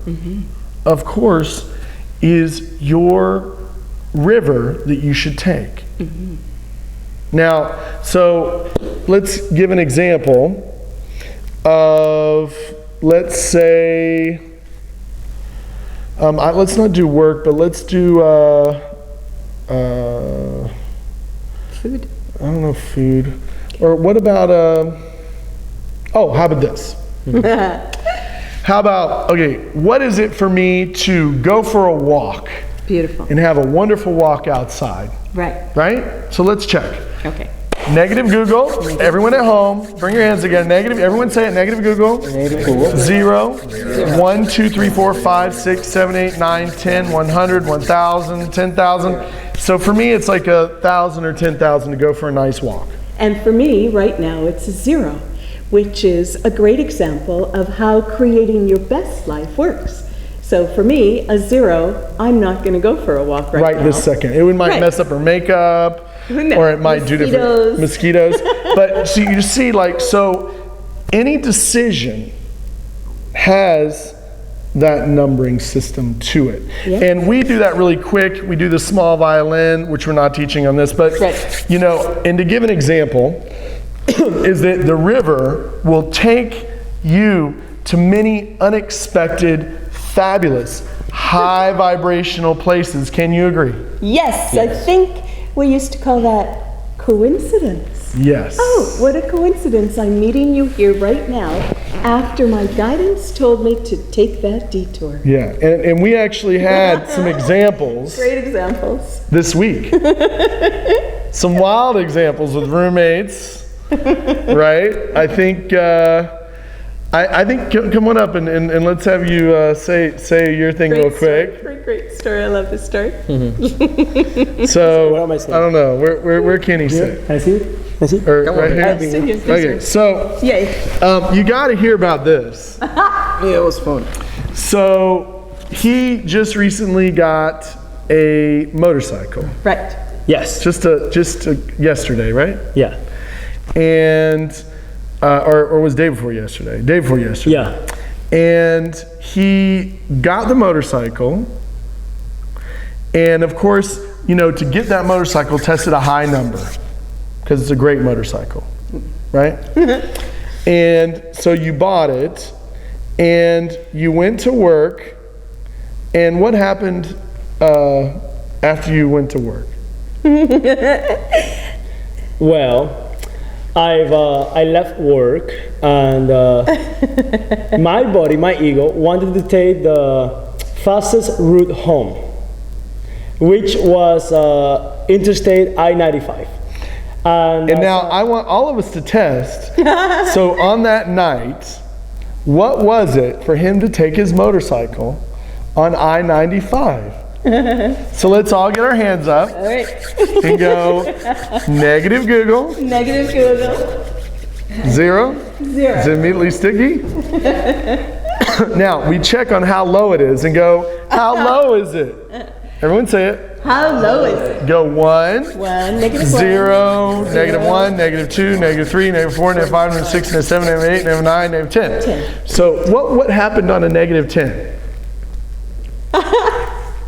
of course, is your river that you should take. Now, so let's give an example of, let's say, let's not do work, but let's do
Food.
I don't know, food. Or what about, how about this? How about, okay, what is it for me to go for a walk
Beautiful.
and have a wonderful walk outside,
Right.
right? So let's check.
Okay.
Negative Google, everyone at home, bring your hands again. Negative, everyone say it, negative Google. 0, 1, 2, 3, 4, 5, 6, 7, 8, 9, 10, 100, 1,000, 10,000. So for me, it's like 1,000 or 10,000 to go for a nice walk.
And for me, right now, it's a 0, which is a great example of how creating your best life works. So for me, a 0, I'm not going to go for a walk right now.
This second. It might
Right.
mess up her makeup,
No.
or it might do different mosquitoes. But so you see, like, so any decision has that numbering system to it.
Yeah.
And we do that really quick. We do the small violin, which we're not teaching on this, but
Right.
you know, and to give an example, is that the river will take you to many unexpected, fabulous, high vibrational places. Can you agree?
Yes, I think we used to call that coincidence.
Yes.
Oh, what a coincidence. I'm meeting you here right now after my guidance told me to take that detour.
Yeah, and we actually had some examples
Great examples.
this week. Some wild examples with roommates, right? I think, I think, come on up and let's have you say your thing real quick.
Great story. I love this story.
So,
What am I saying?
I don't know, where can he sit?
Can I see it? Can I see it?
Or right here?
Yes, yes, yes,
Okay,
yes.
so
Yay.
you got to hear about this.
Yeah, it was fun.
So he just recently got a motorcycle,
Right.
Yes.
just yesterday, right?
Yeah.
And or was day before yesterday? Day before yesterday.
Yeah.
And he got the motorcycle, and of course, you know, to get that motorcycle, tested a high number because it's a great motorcycle, right? And so you bought it, and you went to work. And what happened after you went to work?
Well, I left work and my body, my ego, wanted to take the fastest route home, which was Interstate I-95. And
Now I want all of us to test. So on that night, what was it for him to take his motorcycle on I-95? So let's all get our hands up
All right.
and go negative Google,
Negative Google.
0.
0.
Is it immediately sticky? Now we check on how low it is and go, how low is it? Everyone say it.
How low is it?
Go 1,
1, negative
0, negative 1, negative 2, negative 3, negative 4, negative 5, negative 6, negative 7, negative 8, negative 9, negative 10.
10.
So what happened on a negative 10?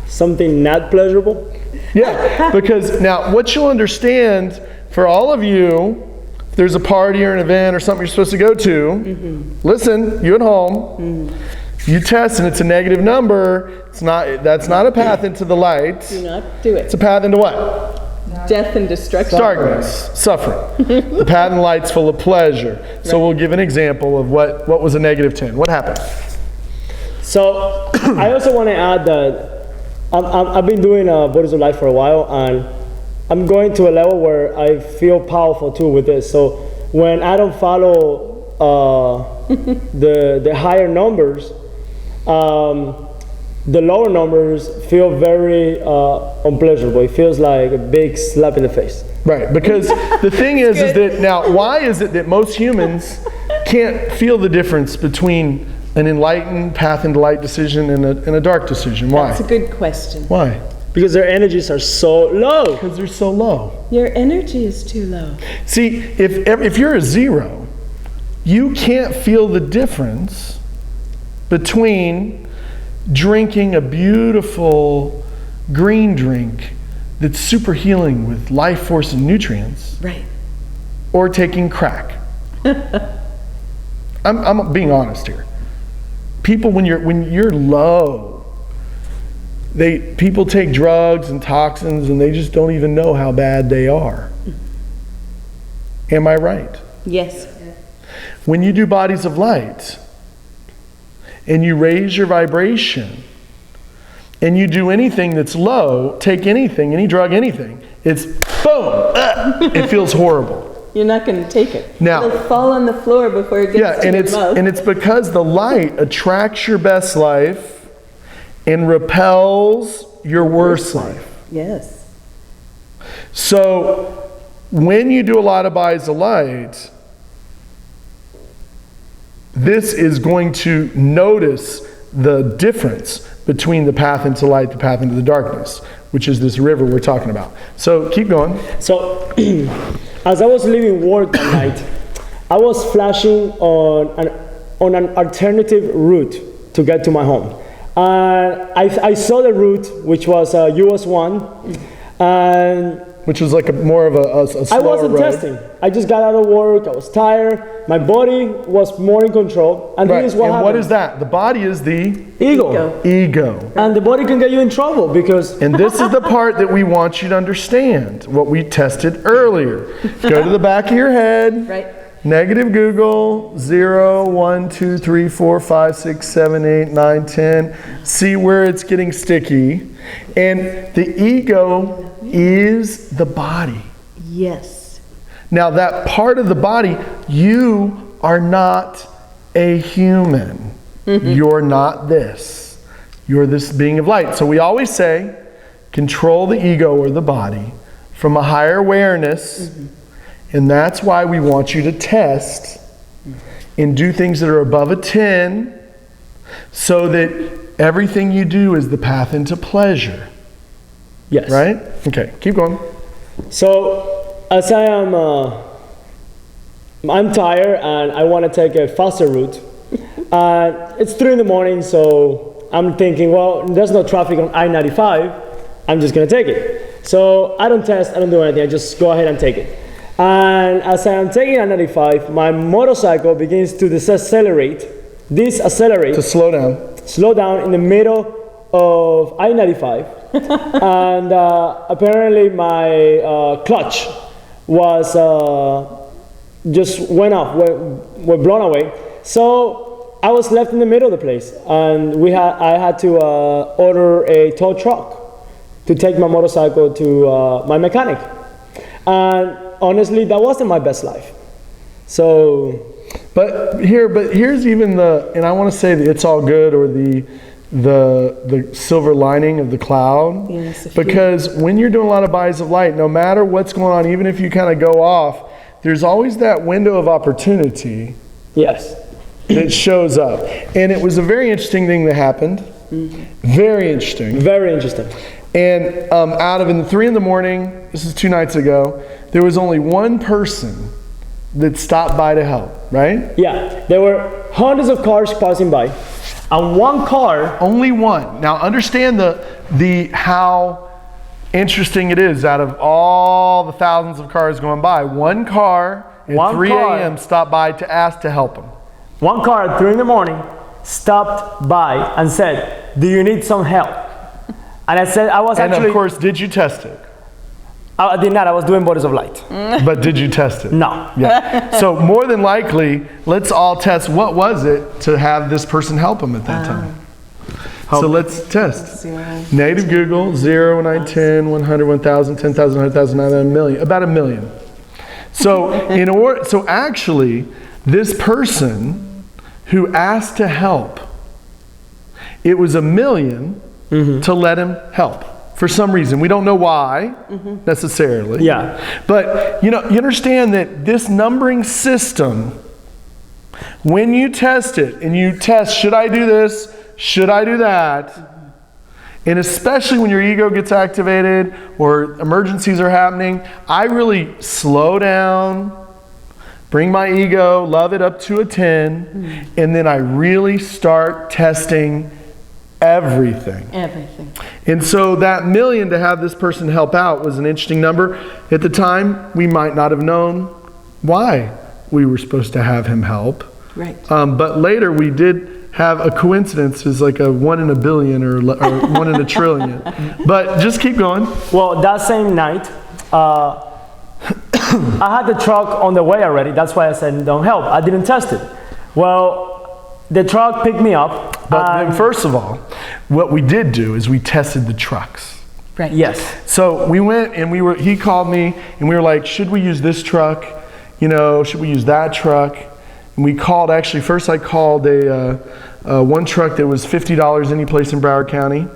something not pleasurable.
Yeah, because now what you'll understand for all of you, if there's a party or an event or something you're supposed to go to, listen, you at home, you test and it's a negative number, that's not a path into the light.
Do not do
It's
it.
a path into what?
Death and destruction.
Darkness, suffering. The path in the light's full of pleasure. So we'll give an example of what was a negative 10. What happened?
So I also want to add that I've been doing Bodies of Light for a while, and I'm going to a level where I feel powerful too with this. So when I don't follow the higher numbers, the lower numbers feel very unpleasurable. It feels like a big slap in the face.
Right, because the thing is that now, why is it that most humans can't feel the difference between an enlightened path into light decision and a dark decision? Why?
That's a good question.
Why?
Because their energies are so low.
Because they're so low.
Your energy is too low.
See, if you're a 0, you can't feel the difference between drinking a beautiful green drink that's super healing with life force and nutrients,
Right.
or taking crack. I'm being honest here. People, when you're low, people take drugs and toxins and they just don't even know how bad they are. Am I right?
Yes.
When you do bodies of light and you raise your vibration and you do anything that's low, take anything, any drug, anything, it's boom, it feels horrible.
You're not going to take it.
Now-
It'll fall on the floor before it gets to
and
your mouth.
it's because the light attracts your best life and repels your worst life.
Yes.
So when you do a lot of bodies of light, this is going to notice the difference between the path into light, the path into the darkness, which is this river we're talking about. So keep going.
So, as I was leaving work at night, I was flashing on an alternative route to get to my home. And I saw the route, which was US 1, and
Which was like more of a slower
I wasn't
road.
testing. I just got out of work, I was tired, my body was more in control, and
Right.
this is what
And
happened.
what is that? The body is the
Ego.
ego.
And the body can get you in trouble because
And this is the part that we want you to understand, what we tested earlier. Go to the back of your head.
Right.
Negative Google, 0, 1, 2, 3, 4, 5, 6, 7, 8, 9, 10. See where it's getting sticky. And the ego is the body.
Yes.
Now that part of the body, you are not a human. You're not this. You're this being of light. So we always say, control the ego or the body from a higher awareness. And that's why we want you to test and do things that are above a 10 so that everything you do is the path into pleasure.
yes.
Right? Okay, keep going.
So as I'm tired and I want to take a faster route. It's 3 in the morning, so I'm thinking, well, there's no traffic on I-95. I'm just gonna take it. So I don't test, I don't do anything. I just go ahead and take it. And as I am taking I-95, my motorcycle begins to decelerate,
To slow down.
slow down in the middle of I-95. And apparently my clutch was just went off, were blown away. So I was left in the middle of the place, and I had to order a tow truck to take my motorcycle to my mechanic. And honestly, that wasn't my best life. So,
But here's even and I want to say that it's all good, or the silver lining of the cloud.
Yes, if you-
Because when you're doing a lot of bodies of light, no matter what's going on, even if you kind of go off, there's always that window of opportunity
yes.
that shows up. And it was a very interesting thing that happened. Very interesting.
Very interesting.
And out of in 3 in the morning, this is 2 nights ago, there was only one person that stopped by to help, right?
Yeah, there were hundreds of cars passing by, and one car.
Only one. Now understand the how interesting it is. Out of all the thousands of cars going by, one car at
One
3
car.
a.m. stopped by to ask to help him.
One car at 3 in the morning stopped by and said, "Do you need some help?" And I said, "I was
And
actually."
of course, did you test it?
I did not. I was doing bodies of light.
But did you test it?
No.
Yeah. So more than likely, let's all test what was it to have this person help him at that time. So let's test. Native Google, 0, 9, 10, 100, 1,000, 10,000, 100,000, 9,000, 1,000,000, about 1 million. So so actually, this person who asked to help It was $1 million to let him help for some reason. We don't know why necessarily.
Yeah.
But you understand that this numbering system, when you test it and you test, should I do this? Should I do that? And especially when your ego gets activated or emergencies are happening, I really slow down, bring my ego, love it up to a 10, and then I really start testing everything.
Everything.
And so that $1 million to have this person help out was an interesting number. At the time, we might not have known why we were supposed to have him help.
Right.
But later we did have a coincidence, is like a 1 in a billion or 1 in a trillion. But just keep going.
Well, that same night, I had the truck on the way already. That's why I said don't help. I didn't test it. Well, the truck picked me up.
But then first of all, what we did do is we tested the trucks.
Right.
Yes.
So we went and he called me and we were like, should we use this truck? Should we use that truck? And we called, actually, first I called one truck that was $50 any place in Broward County.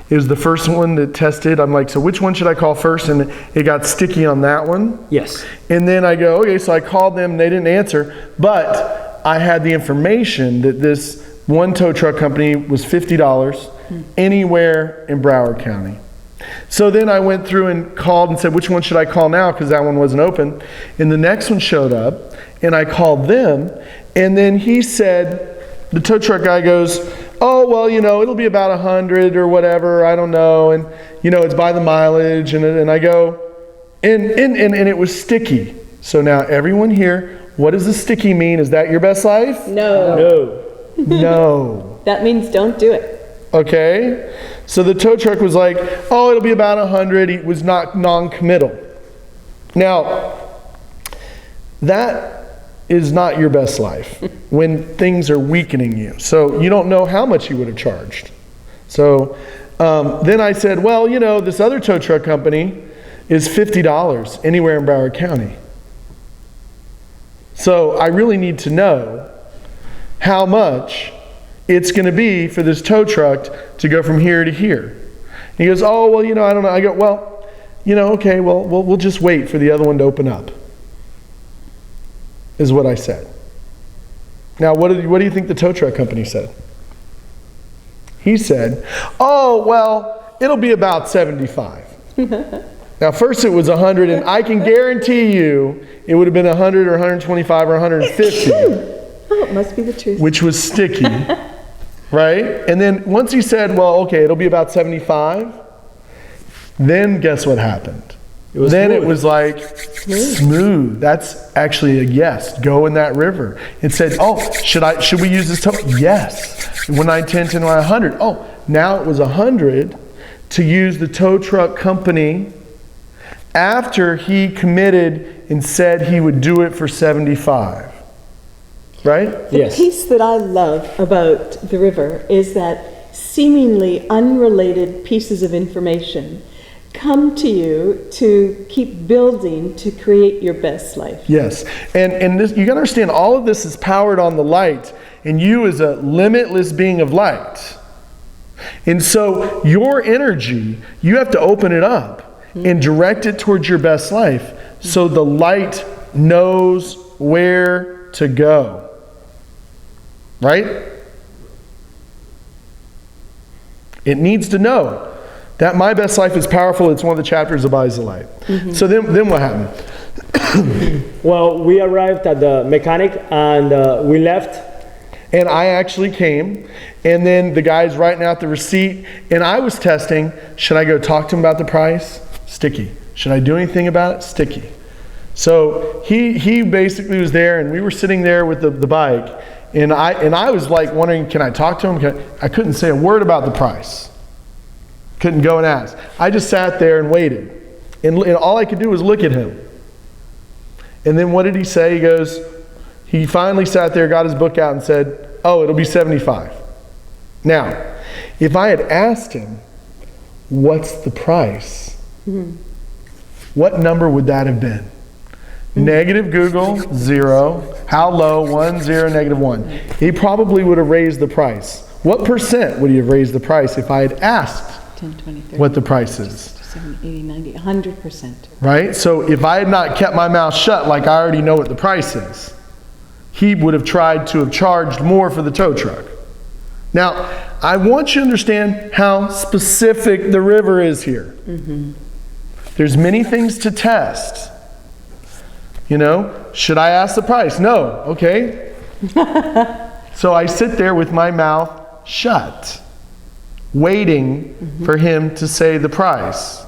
It was the first one that tested. I'm like, so which one should I call first? And it got sticky on that one.
Yes.
And then I go, okay, so I called them and they didn't answer, but I had the information that this one tow truck company was $50 anywhere in Broward County. So then I went through and called and said, which one should I call now? Because that one wasn't open. And the next one showed up and I called them. And then he said, the tow truck guy goes, oh, well, it'll be about 100 or whatever. I don't know. And, it's by the mileage. And I go, and it was sticky. So now everyone here, what does the sticky mean? Is that your best life?
No.
No.
That means don't do it.
Okay. So the tow truck was like, oh, it'll be about 100. It was not non-committal. Now, that is not your best life when things are weakening you. So you don't know how much you would have charged. So then I said, well, this other tow truck company is $50 anywhere in Broward County. So I really need to know how much it's going to be for this tow truck to go from here to here. And he goes, oh, well, I don't know. I go, well, okay, well, we'll just wait for the other one to open up, is what I said. Now, what do you think the tow truck company said? He said, oh, well, it'll be about 75. Now, first it was 100, and I can guarantee you it would have been 100 or 125 or 150.
Oh, it must be the truth.
Which was sticky, right? And then once he said, well, okay, it'll be about 75, then guess what happened? It was like smooth. That's actually a yes. Go in that river. It said, oh, should we use this tow? Yes. 110 to 100. Oh, now it was 100 to use the tow truck company after he committed and said he would do it for 75. Right?
Yes.
The piece that I love about the river is that seemingly unrelated pieces of information come to you to keep building to create your best life.
Yes. And this, you got to understand, all of this is powered on the light, and you is a limitless being of light. And so your energy, you have to open it up and direct it towards your best life so the light knows where to go. Right? It needs to know that my best life is powerful. It's one of the chapters of Eyes of Light. So then what happened?
Well, we arrived at the mechanic and we left.
And I actually came, and then the guy's writing out the receipt, and I was testing, should I go talk to him about the price? Sticky. Should I do anything about it? Sticky. So he basically was there, and we were sitting there with the bike, and I was like wondering, can I talk to him? I couldn't say a word about the price. Couldn't go and ask. I just sat there and waited. And all I could do was look at him. And then what did he say? He finally sat there, got his book out and said, oh, it'll be 75. Now, if I had asked him, what's the price? What number would that have been? Negative Google, 0. How low? 1, 0, -1. He probably would have raised the price. What percent would he have raised the price if I had asked
10, 20, 30,
what the price is?
70, 80, 90, 100%.
Right? So if I had not kept my mouth shut like I already know what the price is, he would have tried to have charged more for the tow truck. Now, I want you to understand how specific the river is here. There's many things to test. You know, should I ask the price? No. Okay. So I sit there with my mouth shut, waiting for him to say the price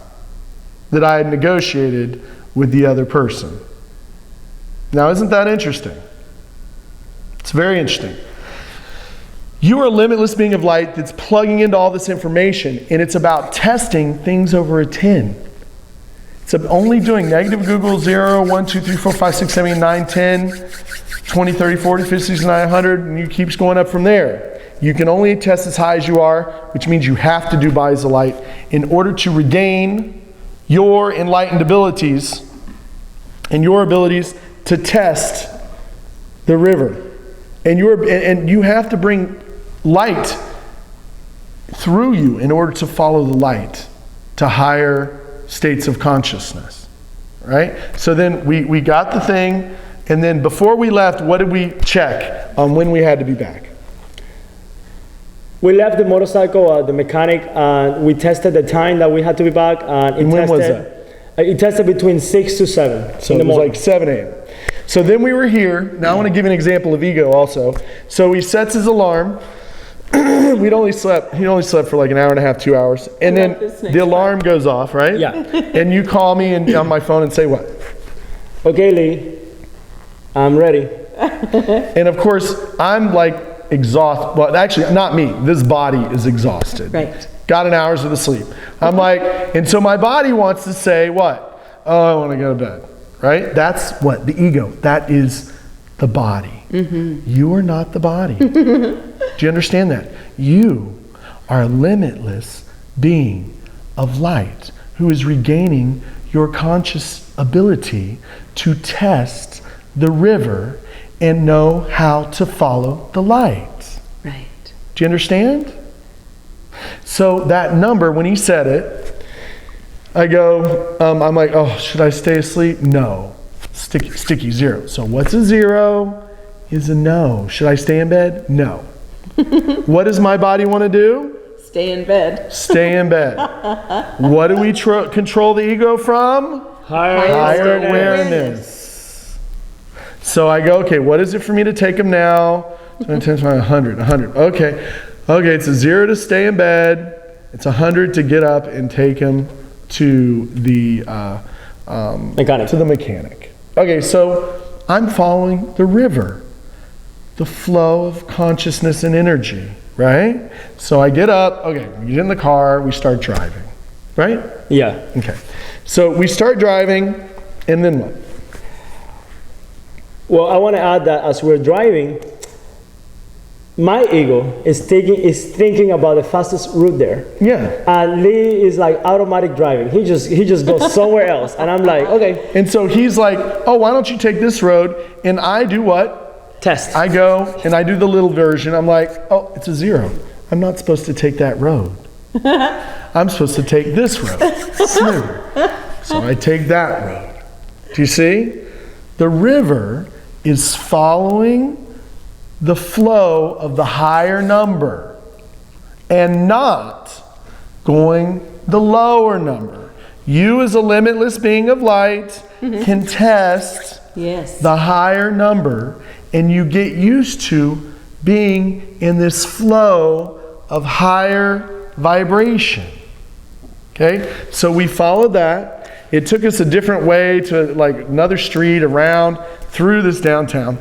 that I had negotiated with the other person. Now, isn't that interesting? It's very interesting. You are a limitless being of light that's plugging into all this information, and it's about testing things over a 10. It's only doing negative Google 0, 1, 2, 3, 4, 5, 6, 7, 8, 9, 10, 20, 30, 40, 50, 60, 90, 100, and you keeps going up from there. You can only test as high as you are, which means you have to do bodies of light in order to regain your enlightened abilities and your abilities to test the river. And you have to bring light through you in order to follow the light to higher states of consciousness, right? So then we got the thing, and then before we left, what did we check on when we had to be back?
We left the motorcycle, the mechanic, and we tested the time that we had to be back. And
when was that?
It tested between 6 to 7
So
in the
it was
morning.
like 7 a.m. So then we were here. Now I want to give you an example of ego also. So he sets his alarm. He only slept for like an hour and a half, 2 hours. And then the alarm goes off, right?
Yeah.
And you call me on my phone and say what?
Okay, Lee, I'm ready.
And of course, I'm like exhausted. Well, actually, not me. This body is exhausted.
Right.
Got an hour's worth of sleep. I'm like, and so my body wants to say what? Oh, I want to go to bed. Right? That's what? The ego. That is the body. You are not the body. Do you understand that? You are a limitless being of light who is regaining your conscious ability to test the river and know how to follow the light.
Right.
Do you understand? So that number, when he said it, I go, I'm like, oh, should I stay asleep? No. Sticky 0. So what's a 0 is a no. Should I stay in bed? No. What does my body want to do?
Stay in bed.
Stay in bed. What do we control the ego from? Higher awareness. So I go, okay, what is it for me to take them now? 10, 100. Okay, it's a 0 to stay in bed. It's 100 to get up and take him to the mechanic. Okay, so I'm following the river, the flow of consciousness and energy, right? So I get up, okay, we get in the car, we start driving, right?
Yeah.
Okay, so we start driving, and then what?
Well, I want to add that as we're driving, my ego is thinking about the fastest route there.
Yeah.
And Lee is like automatic driving. He just goes somewhere else. And I'm like, okay.
And so he's like, oh, why don't you take this road? And I do what?
Test.
I go and I do the little version. I'm like, oh, it's a 0. I'm not supposed to take that road. I'm supposed to take this road. Smooth. So I take that road. Do you see? The river is following the flow of the higher number and not going the lower number. You as a limitless being of light can test the higher number, and you get used to being in this flow of higher vibration. Okay, so we followed that. It took us a different way to like another street around through this downtown.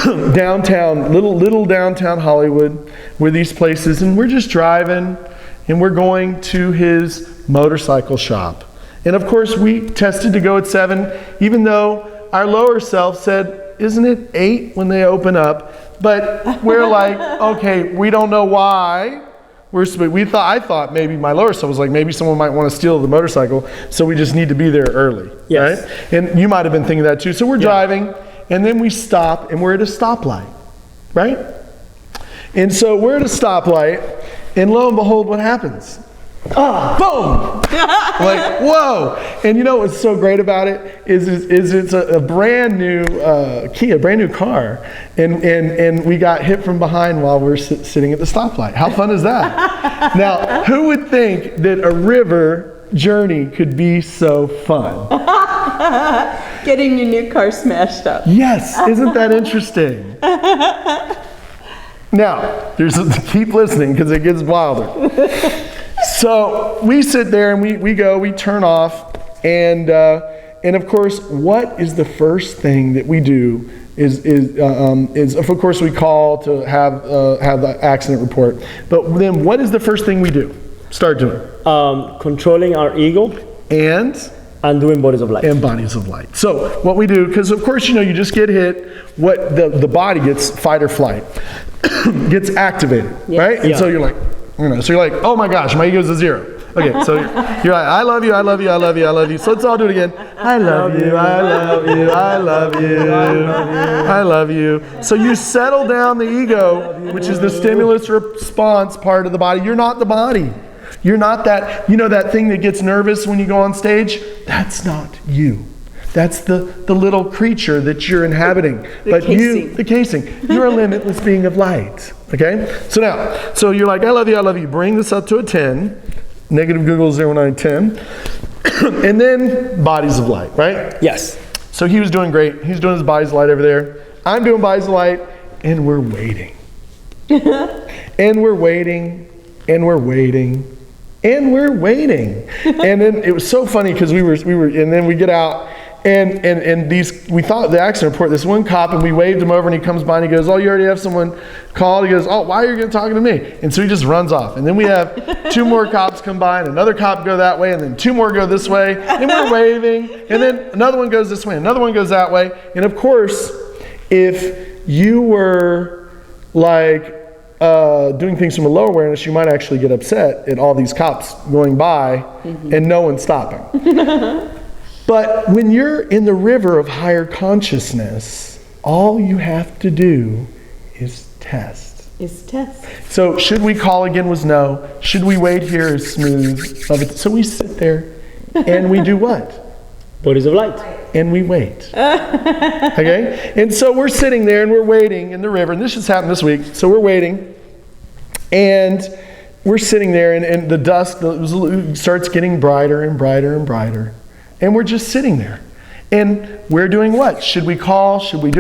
little downtown Hollywood were these places, and we're just driving and we're going to his motorcycle shop. And of course we tested to go at 7, even though our lower self said, isn't it 8 when they open up? But we're like, okay, we don't know why. I thought maybe my lower self was like, maybe someone might want to steal the motorcycle, so we just need to be there early,
yes.
right? And you might have been thinking that too. So we're driving, and then we stop, and we're at a stoplight, right? And so we're at a stoplight, and lo and behold, what happens? Boom! Like, whoa! And you know what's so great about it is it's a brand new Kia, brand new car, and we got hit from behind while we're sitting at the stoplight. How fun is that? Now, who would think that a river journey could be so fun?
Getting your new car smashed up.
Yes, isn't that interesting? Now, keep listening because it gets wilder. So we sit there and we turn off, and of course, what is the first thing that we do is of course we call to have the accident report. But then what is the first thing we do? Start doing.
Controlling our ego
And
doing bodies of light.
and bodies of light. So what we do, because of course you just get hit, what the body gets fight or flight, gets activated, right? And
Yeah.
so you're like, oh my gosh, my ego's a 0. Okay, so you're like, I love you, I love you, I love you, I love you. So let's all do it again. I love you, I love you, I love you, I love you. So you settle down the ego, which is the stimulus response part of the body. You're not the body. You're not that, that thing that gets nervous when you go on stage? That's not you. That's the little creature that you're inhabiting. The casing. You're a limitless being of light. Okay? So you're like, I love you, I love you. Bring this up to a 10. Negative Google 0910. And then bodies of light, right?
Yes.
So he was doing great. He's doing his bodies of light over there. I'm doing bodies of light, and we're waiting. And we're waiting, and we're waiting. And we're waiting. And then it was so funny because we were, and then we get out, and we thought the accident report, this one cop, and we waved him over, and he comes by and he goes, oh, you already have someone called? He goes, oh, why are you talking to me? And so he just runs off. And then we have 2 more cops come by, and another cop go that way, and then 2 more go this way, and we're waving, and then another one goes this way, another one goes that way. And of course, if you were like, doing things from a low awareness, you might actually get upset at all these cops going by and no one stopping. But when you're in the river of higher consciousness, all you have to do is test. So should we call again was no. Should we wait here is smooth. So we sit there and we do what?
Bodies of light.
And we wait. Okay? And so we're sitting there and we're waiting in the river, and this just happened this week. So we're waiting, and we're sitting there, and the dusk starts getting brighter and brighter and brighter. And we're just sitting there. And we're doing what? Should we call? Should we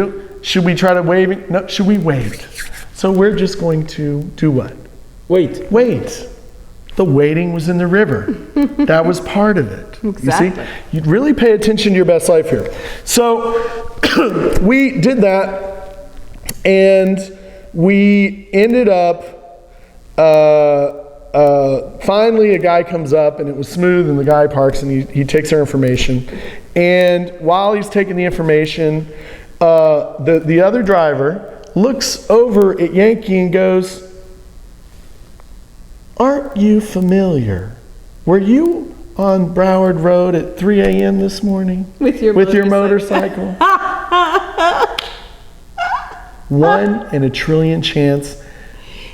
try to wave? No, should we wait? So we're just going to do what?
Wait.
The waiting was in the river. That was part of it.
Exactly.
You see? You'd really pay attention to your best life here. So we did that, and we ended up, finally a guy comes up, and it was smooth, and the guy parks, and he takes our information. And while he's taking the information, the other driver looks over at Yankee and goes, aren't you familiar? Were you on Broward Road at 3 a.m. this morning?
With your
motorcycle? 1 in a trillion chance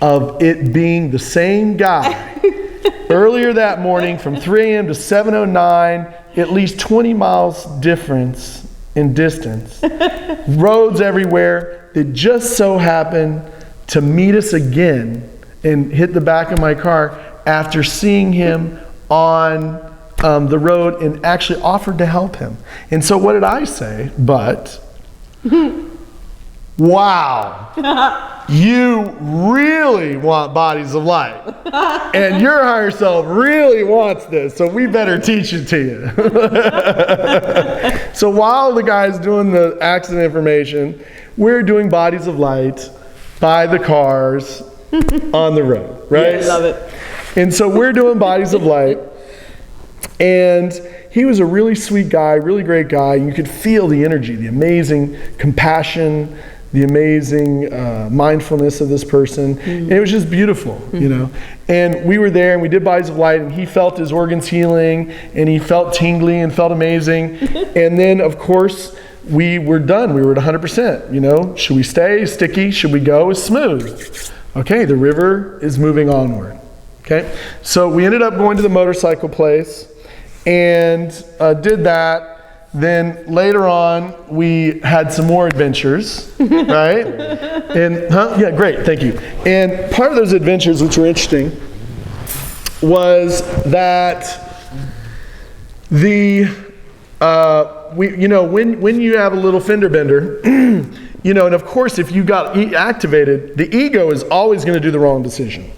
of it being the same guy. Earlier that morning from 3 a.m. to 7:09, at least 20 miles difference in distance. Roads everywhere that just so happened to meet us again and hit the back of my car after seeing him on the road and actually offered to help him. And so what did I say? But, wow, you really want bodies of light. And your higher self really wants this, so we better teach it to you. So while the guy's doing the accident information, we're doing bodies of light by the cars on the road, right?
Yes. Love it.
And so we're doing bodies of light, and he was a really sweet guy, really great guy. You could feel the energy, the amazing compassion, the amazing mindfulness of this person. And it was just beautiful, And we were there, and we did bodies of light, and he felt his organs healing, and he felt tingly and felt amazing. And then, of course, we were done. We were at 100%, Should we stay? Sticky. Should we go? It's smooth. Okay, the river is moving onward. Okay, so we ended up going to the motorcycle place and did that. Then later on, we had some more adventures, right? And yeah, great, thank you. And part of those adventures, which were interesting, was that when you have a little fender bender, and of course, if you got activated, the ego is always going to do the wrong decision.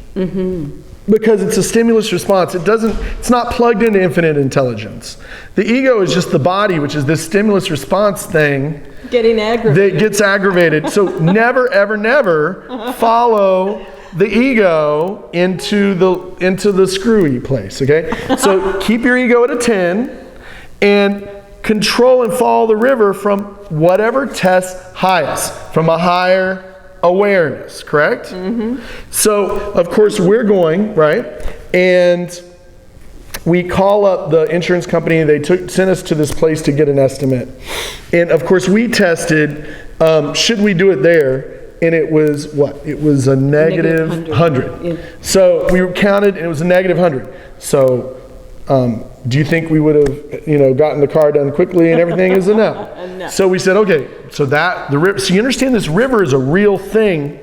Because it's a stimulus response. It's not plugged into infinite intelligence. The ego is just the body, which is this stimulus response thing
Getting aggravated.
that gets aggravated. So never, ever, never follow the ego into the screwy place, okay? So keep your ego at a 10 and control and follow the river from whatever tests highest, from a higher awareness, correct? So, of course, we're going, right? And we call up the insurance company. They sent us to this place to get an estimate. And, of course, we tested, should we do it there? And it was what? It was a negative 100.
Yeah.
So we counted, and it was a negative 100. So do you think we would have, gotten the car done quickly and everything? Is a no.
No.
So we said, okay, so you understand this river is a real thing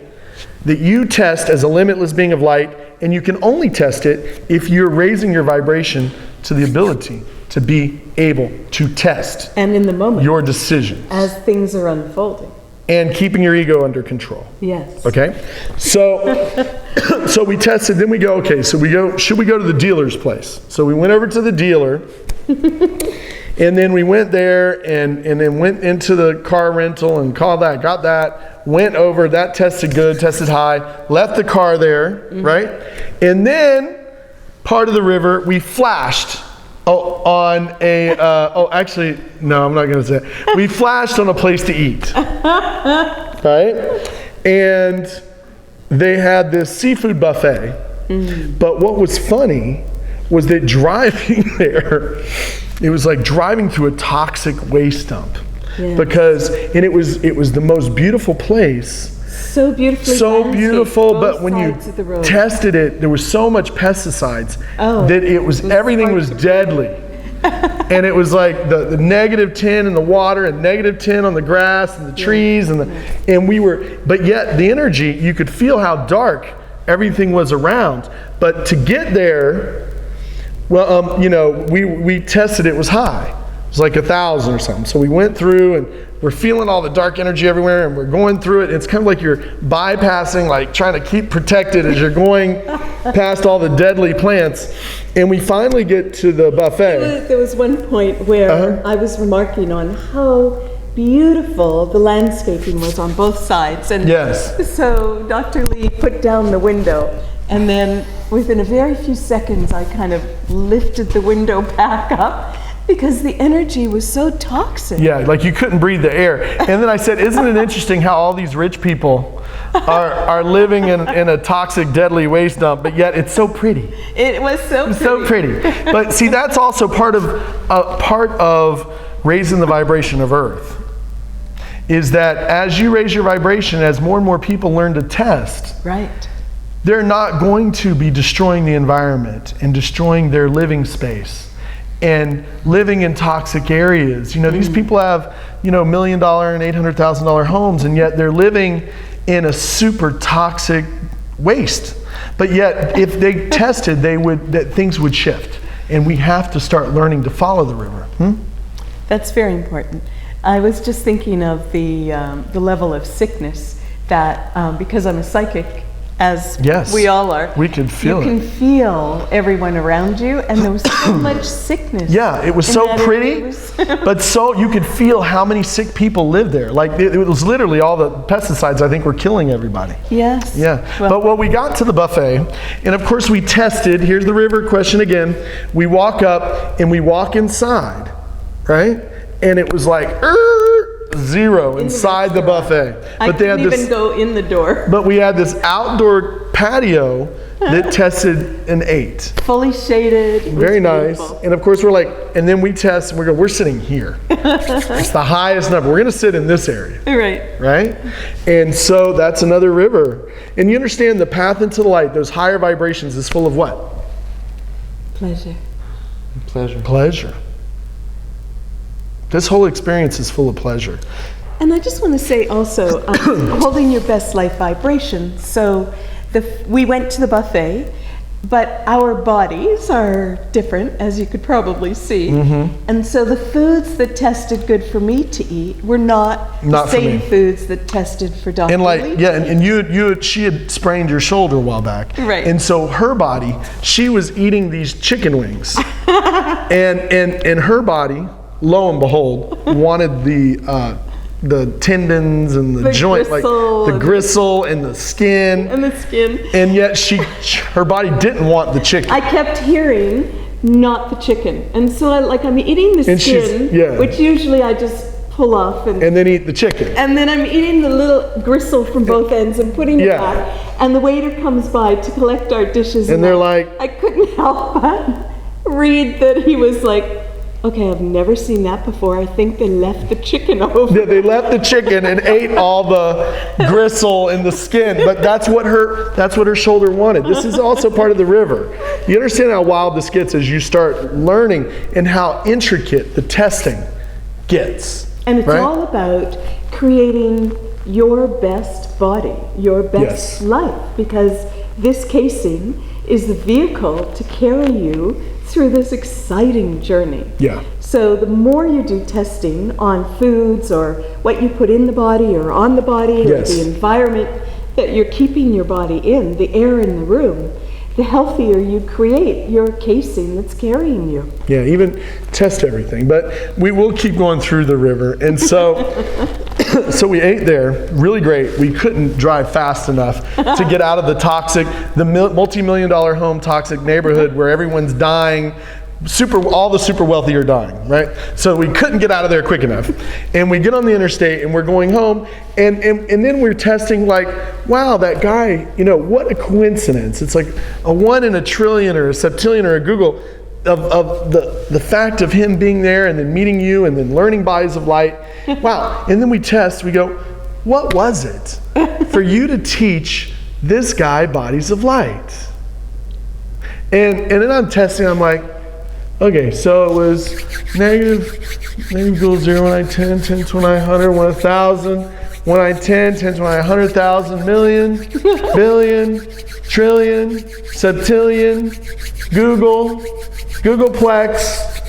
that you test as a limitless being of light, and you can only test it if you're raising your vibration to the ability to be able to test
And in the moment,
your decisions
as things are unfolding.
and keeping your ego under control.
Yes.
Okay? So we tested, then we go, okay, should we go to the dealer's place? So we went over to the dealer, and then we went there and then went into the car rental and got that, went over, that tested good, tested high, left the car there, right? And then part of the river, we flashed on a, actually, no, I'm not going to say it. We flashed on a place to eat, right? And they had this seafood buffet. But what was funny was that driving there, it was like driving through a toxic waste dump.
Yeah.
Because, and it was the most beautiful place.
So beautifully
So
landscaped,
beautiful,
both
but when you
sides of the road.
tested it, there was so much pesticides
Oh,
that everything
hard
was
to
deadly. And it was like the negative 10 in the water and negative 10 on the grass and the trees but yet the energy, you could feel how dark everything was around. But to get there, well, we tested it was high. It was like 1,000 or something. So we went through and we're feeling all the dark energy everywhere and we're going through it. It's kind of like you're bypassing, like trying to keep protected as you're going past all the deadly plants. And we finally get to the buffet.
There was one point where I was remarking on how beautiful the landscaping was on both sides. And
Yes.
so Dr. Lee put down the window, and then within a very few seconds, I kind of lifted the window back up because the energy was so toxic.
Yeah, like you couldn't breathe the air. And then I said, isn't it interesting how all these rich people are living in a toxic, deadly waste dump, but yet it's so pretty.
It was so pretty.
So pretty. But see, that's also part of raising the vibration of Earth. Is that as you raise your vibration, as more and more people learn to test,
Right.
they're not going to be destroying the environment and destroying their living space and living in toxic areas. These people have, $1 million and $800,000 homes, and yet they're living in a super toxic waste. But yet, if they tested, things would shift. And we have to start learning to follow the river.
That's very important. I was just thinking of the level of sickness that, because I'm a psychic, as
Yes.
we all are,
We can feel
you
it.
can feel everyone around you, and there was so much sickness.
Yeah, it was
in
so
that area.
pretty,
It was-
but so you could feel how many sick people lived there. Like it was literally all the pesticides, I think, were killing everybody.
Yes.
Yeah,
Well,
but when we got to the buffet, and of course we tested, here's the river question again. We walk up and we walk inside, right? And it was like, 0 inside the
restaurant.
buffet.
I
But they had
couldn't
this,
even go in the door.
but we had this outdoor patio that tested an 8.
Fully shaded. It was
Very nice.
beautiful.
And of course, we're like, and then we test and we're sitting here. It's the highest number. We're going to sit in this area,
Right.
right? And so that's another river. And you understand the path into the light, those higher vibrations, is full of what?
Pleasure.
Pleasure.
Pleasure. This whole experience is full of pleasure.
And I just want to say also, holding your best life vibration. So we went to the buffet, but our bodies are different, as you could probably see. And so the foods that tested good for me to eat were not the
Not for
same
me.
foods that tested for Dr.
And like,
Lee.
yeah, and she had sprained your shoulder a while back.
Right.
And so her body, she was eating these chicken wings. and her body, lo and behold, wanted the tendons and the joint, like
gristle
the
and-
gristle and the skin.
And the skin.
And yet her body didn't want the chicken.
I kept hearing, not the chicken. And so I'm eating the
And she's-
skin,
yeah.
which usually I just pull off and
And then eat the chicken.
And then I'm eating the little gristle from both ends and putting it
Yeah.
back. And the waiter comes by to collect our dishes.
And they're like-
I couldn't help but read that he was like, okay, I've never seen that before. I think they left the chicken over.
Yeah, they left the chicken and ate all the gristle and the skin, but that's what her shoulder wanted. This is also part of the river. You understand how wild this gets as you start learning and how intricate the testing gets.
And it's
right?
all about creating your best body, your best
Yes.
life, because this casing is the vehicle to carry you through this exciting journey.
Yeah.
So the more you do testing on foods or what you put in the body or on the body
Yes.
or the environment that you're keeping your body in, the air in the room, the healthier you create your casing that's carrying you.
Yeah, even test everything. But we will keep going through the river. And so so we ate there, really great. We couldn't drive fast enough to get out of the multi-million-dollar home toxic neighborhood where everyone's dying. All the super wealthy are dying, right? So we couldn't get out of there quick enough. And we get on the interstate and we're going home and then we're testing like, wow, that guy, what a coincidence. It's like a 1 in a trillion or a septillion or a Google of the fact of him being there and then meeting you and then learning bodies of light. Wow. And then we test, we go, what was it for you to teach this guy bodies of light? And then I'm testing, I'm like, okay, so it was negative equals 0, 1 I 10, 10 to 1 I 100, 1 1,000, 1 I 10, 10 to 1 I 100,000, million, billion, trillion, septillion, Googleplex,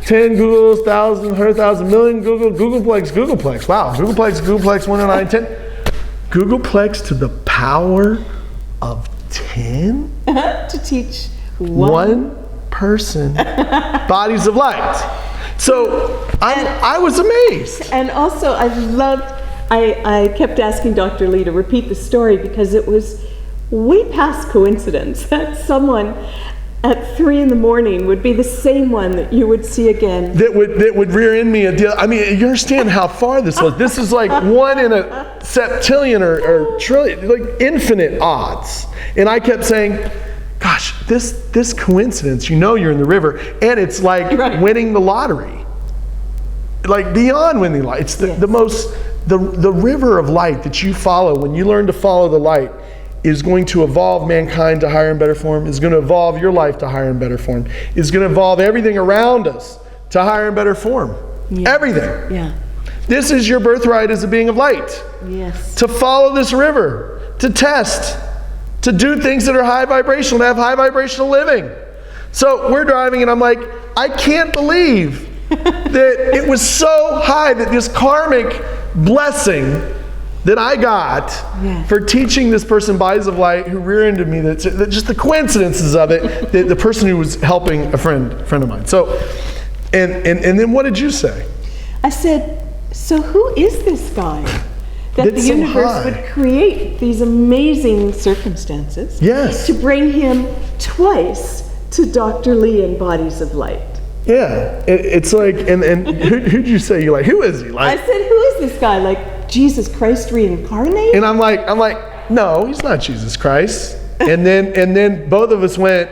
10 Googles, 1,000, 100,000, million, Googleplex. Wow, Googleplex, 1 and I 10. Googleplex to the power of 10?
To teach
One person, bodies of light. So I was amazed.
And also, I kept asking Dr. Lee to repeat the story because it was way past coincidence that someone at 3 in the morning would be the same one that you would see again.
That would rear end me a deal. I mean, you understand how far this was. This is like 1 in a septillion or trillion, like infinite odds. And I kept saying, gosh, this coincidence, you're in the river, and it's like
Right.
winning the lottery. Like beyond winning the light. It's the most, the river of light that you follow when you learn to follow the light is going to evolve mankind to higher and better form, is going to evolve your life to higher and better form, is going to evolve everything around us to higher and better form.
Yeah.
Everything.
Yeah.
This is your birthright as a being of light.
Yes.
To follow this river, to test, to do things that are high vibrational, to have high vibrational living. So we're driving and I'm like, I can't believe that it was so high that this karmic blessing that I got for teaching this person bodies of light who rear-ended me, that just the coincidences of it, the person who was helping a friend of mine. So, and then what did you say?
I said, so who is this guy? That
That's
the
so
universe
high.
would create these amazing circumstances
Yes.
to bring him twice to Dr. Lee and Bodies of Light.
Yeah, it's like, and who'd you say? You're like, who is he?
I
Like,
said, who is this guy? Like Jesus Christ reincarnated?
and I'm like, no, he's not Jesus Christ. And then both of us went,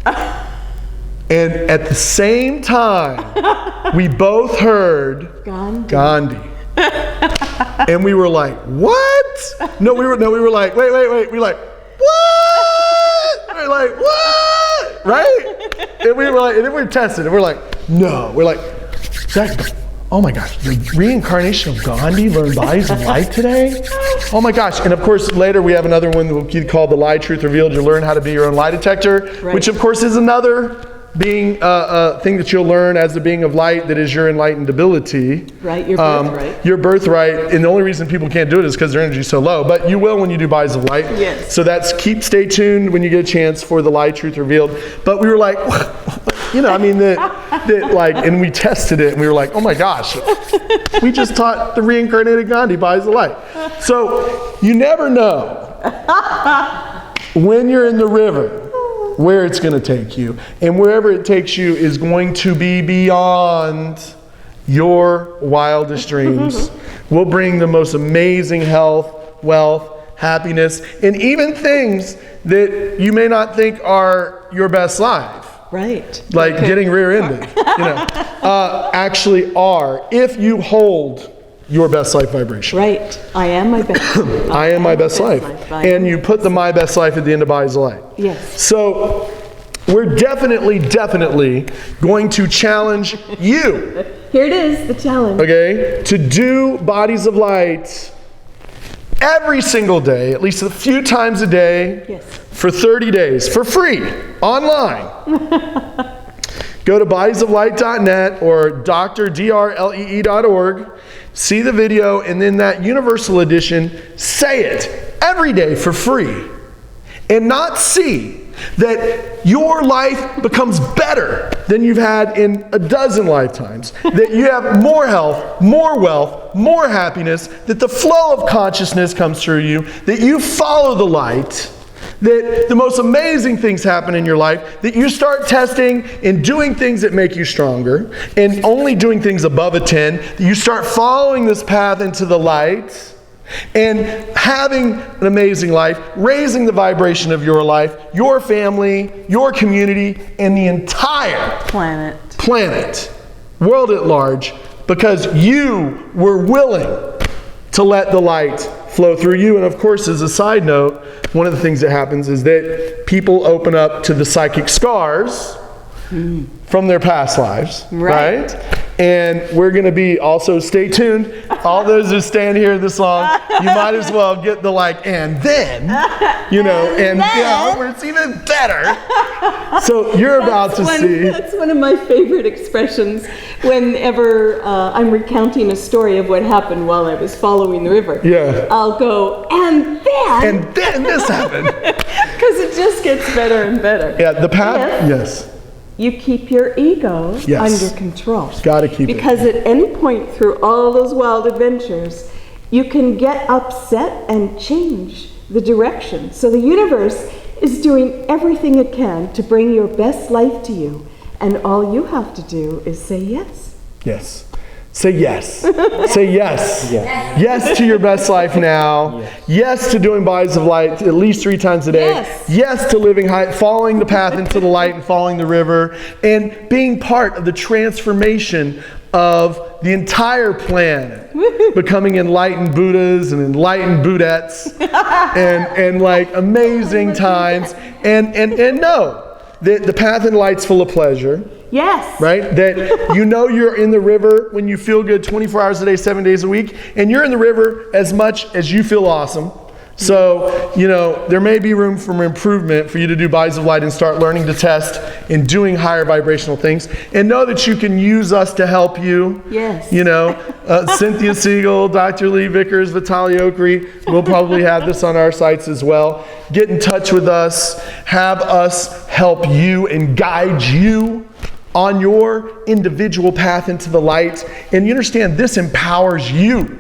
and at the same time, we both heard Gandhi. And we were like, what? No, we were like, wait. We were like, what? We were like, what? Right? And we were like, and then we tested, and we're like, no. We're like, oh my gosh, the reincarnation of Gandhi learned bodies of light today? Oh my gosh. And of course, later we have another one that will be called The Lie, Truth Revealed. You learn how to be your own lie detector, which of course is another being thing that you'll learn as the being of light that is your enlightened ability.
Right, your birthright.
Your birthright, and the only reason people can't do it is because their energy is so low, but you will when you do Bodies of Light.
Yes.
So stay tuned when you get a chance for The Lie, Truth Revealed. But we were like, you know, I mean, and we tested it, and we were like, oh my gosh, we just taught the reincarnated Gandhi Bodies of Light. So you never know when you're in the river where it's going to take you. And wherever it takes you is going to be beyond your wildest dreams. Will bring the most amazing health, wealth, happiness, and even things that you may not think are your best life.
Right.
Like getting rear-ended, actually are, if you hold your best life vibration.
Right. I am my best life.
I am my best life. And you put the my best life at the end of Bodies of Light.
Yes.
So we're definitely going to challenge you.
Here it is, the challenge.
Okay? To do Bodies of Light every single day, at least a few times a day,
Yes.
for 30 days, for free, online. Go to bodiesoflight.net or drlee.org, see the video, and then that universal edition, say it every day for free. And not see that your life becomes better than you've had in a dozen lifetimes. That you have more health, more wealth, more happiness, that the flow of consciousness comes through you, that you follow the light, that the most amazing things happen in your life, that you start testing and doing things that make you stronger, and only doing things above a 10, that you start following this path into the light, and having an amazing life, raising the vibration of your life, your family, your community, and the entire planet, world at large, because you were willing to let the light flow through you. And of course, as a side note, one of the things that happens is that people open up to the psychic scars from their past lives, right? And we're going to be also, stay tuned. All those who stand here in the song, you might as well get the and then, where it's even better. So you're about to see.
That's one of my favorite expressions whenever I'm recounting a story of what happened while I was following the river.
Yeah.
I'll go, and then
this happened.
Because it just gets better and better.
Yeah, the path, yes.
You keep your ego under control.
Got to keep
because
it.
At any point through all those wild adventures, you can get upset and change the direction. So the universe is doing everything it can to bring your best life to you. And all you have to do is say yes.
Yes. Say yes. Say yes. Yes to your best life now. Yes to doing Bodies of Light at least 3 times a day. Yes to living high, following the path into the light and following the river, and being part of the transformation of the entire planet. Becoming enlightened Buddhas and enlightened Buddhettes and like amazing times. And know that the path in light's full of pleasure.
Yes.
Right? That you're in the river when you feel good 24 hours a day, 7 days a week, and you're in the river as much as you feel awesome. So, there may be room for improvement for you to do Bodies of Light and start learning to test and doing higher vibrational things. And know that you can use us to help you.
Yes.
Cynthia Siegel, Dr. Lee Vickers, Vitaly Okri, we'll probably have this on our sites as well. Get in touch with us. Have us help you and guide you on your individual path into the light. And you understand, this empowers you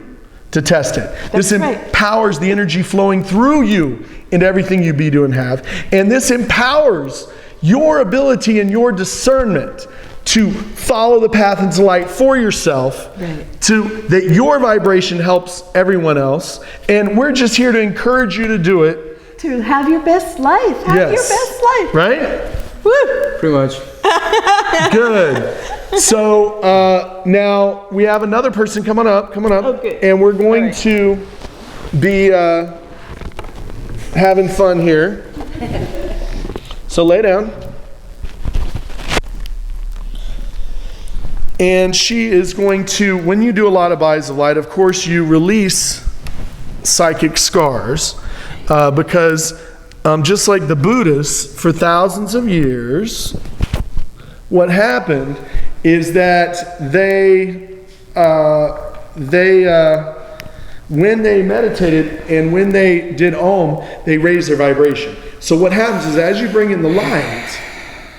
to test it. This empowers the energy flowing through you into everything you be, do, and have. And this empowers your ability and your discernment to follow the path into light for yourself, to that your vibration helps everyone else, and we're just here to encourage you to do it.
To have your best life. Have your best life.
Right?
Woo!
Pretty much.
Good. So now we have another person coming up,
Okay.
and we're going to be having fun here. So lay down. And she is going to, when you do a lot of bodies of light, of course you release psychic scars because just like the Buddhists for thousands of years, what happened is that when they meditated and when they did Om, they raised their vibration. So what happens is as you bring in the light,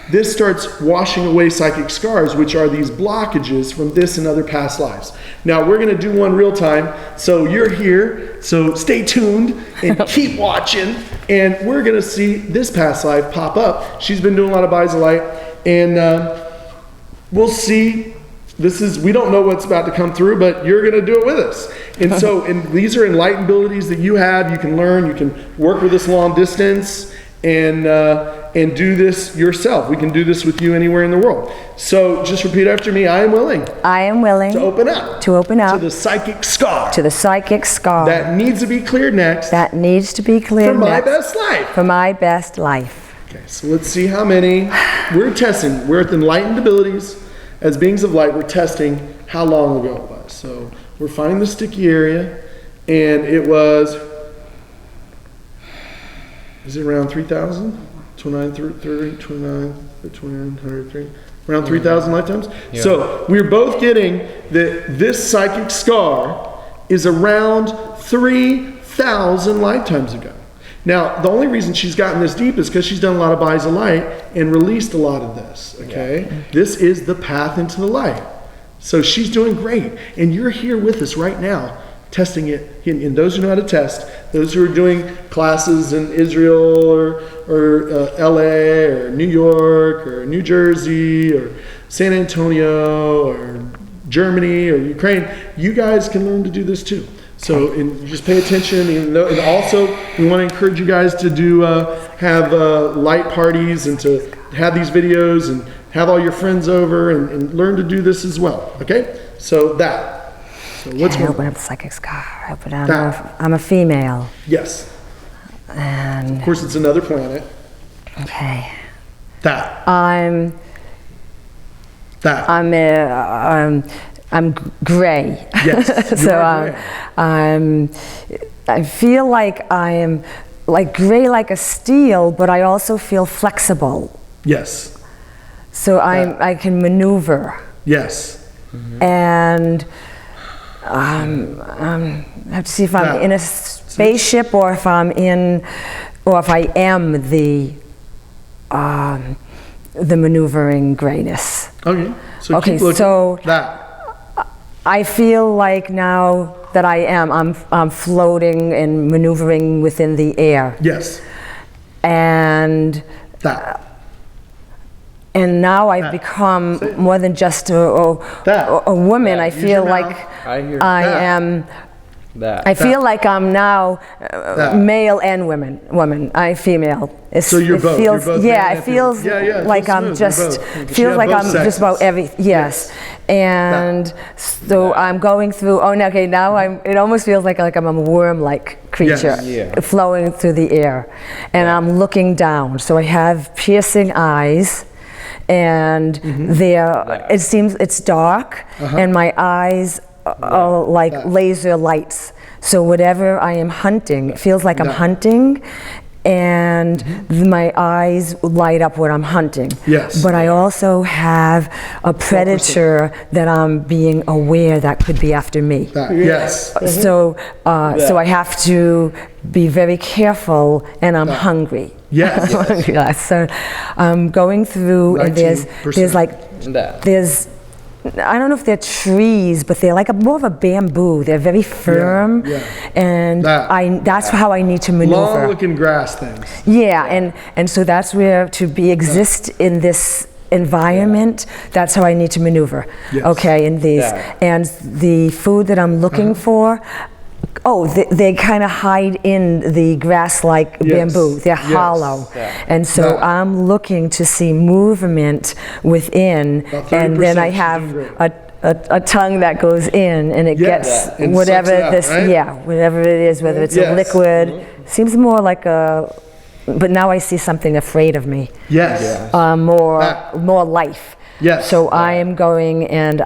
this starts washing away psychic scars, which are these blockages from this and other past lives. Now we're going to do one real time. So you're here, so stay tuned and keep watching. And we're going to see this past life pop up. She's been doing a lot of bodies of light, and we'll see. We don't know what's about to come through, but you're going to do it with us. And so, and these are enlightened abilities that you have. You can learn. You can work with us long distance and do this yourself. We can do this with you anywhere in the world. So just repeat after me. I am willing
I am willing
to open up
to open up
to the psychic scar
to the psychic scar
that needs to be cleared next
that needs to be cleared
for my
next
best life.
for my best life.
Okay, so let's see how many. We're testing. We're at the enlightened abilities. As beings of light, we're testing how long ago it was. So we're finding the sticky area, and it was, is it around 3,000? 29, 30, 29, 103, around 3,000 lifetimes?
Yeah.
So we're both getting that this psychic scar is around 3,000 lifetimes ago. Now, the only reason she's gotten this deep is because she's done a lot of bodies of light and released a lot of this, okay? Yeah. This is the path into the light. So she's doing great. And you're here with us right now, testing it. And those who know how to test, those who are doing classes in Israel or LA or New York or New Jersey or San Antonio or Germany or Ukraine, you guys can learn to do this too. So and just pay attention, and also we want to encourage you guys to do have light parties and to have these videos and have all your friends over and learn to do this as well. Okay, so that. So what's
I
going
open
on?
up the psychic scar. I'm a female.
Yes.
And
Of course, it's another planet.
okay.
That.
I'm gray.
Yes.
So
Gray.
I feel like I am like gray like a steel, but I also feel flexible.
Yes.
So I can maneuver.
Yes.
And I have to see if I'm in a spaceship or if I am the maneuvering grayness.
Okay. So
Okay,
keep looking.
so
that.
I feel like now that I'm floating and maneuvering within the air.
Yes.
And
That.
now I've become more than just a woman.
That.
I
Use
feel
your
like
mouth.
I hear
I
that.
am.
that.
I feel like I'm now
That.
male and woman. I'm female.
So you're
it
both.
Feels,
You're both
yeah,
male
it
and
feels
female. Yeah, it
like
feels
I'm
smooth.
just
You're both. But you
feels
have
like
both
I'm just
sexes.
about every yes. And so I'm going through. Oh, okay. Now it almost feels like I'm a worm-like creature
Yes.
Yeah.
flowing through the air, and I'm looking down. So I have piercing eyes. And it seems it's dark, and my eyes are like laser lights. So whatever I am hunting, it feels like I'm hunting, and my eyes light up what I'm hunting.
Yes.
But I also have a predator that I'm being aware that could be after me.
That. Yes.
So I have to be very careful, and I'm hungry.
Yes.
Yeah, so I'm going through, and there's
19%.
I don't know if they're trees, but they're like more of a bamboo. They're very firm, and that's how I need to maneuver.
Long-looking grass things.
Yeah, and so that's where exist in this environment, that's how I need to maneuver.
Yes.
Okay, in these.
Yeah.
And the food that I'm looking for, they kind of hide in the grass like
Yes.
bamboo. They're
Yes.
hollow.
Yeah.
And so
Yeah.
I'm looking to see movement within,
About
and then
30%,
I
she's
have
doing
a tongue that goes in, and it
Yes.
gets
And
whatever
sucks it out,
this,
right?
yeah, whatever it is, whether it's
Yes.
a liquid, seems more like a, but now I see something afraid of me,
Yes.
more life.
Yes.
So I am going and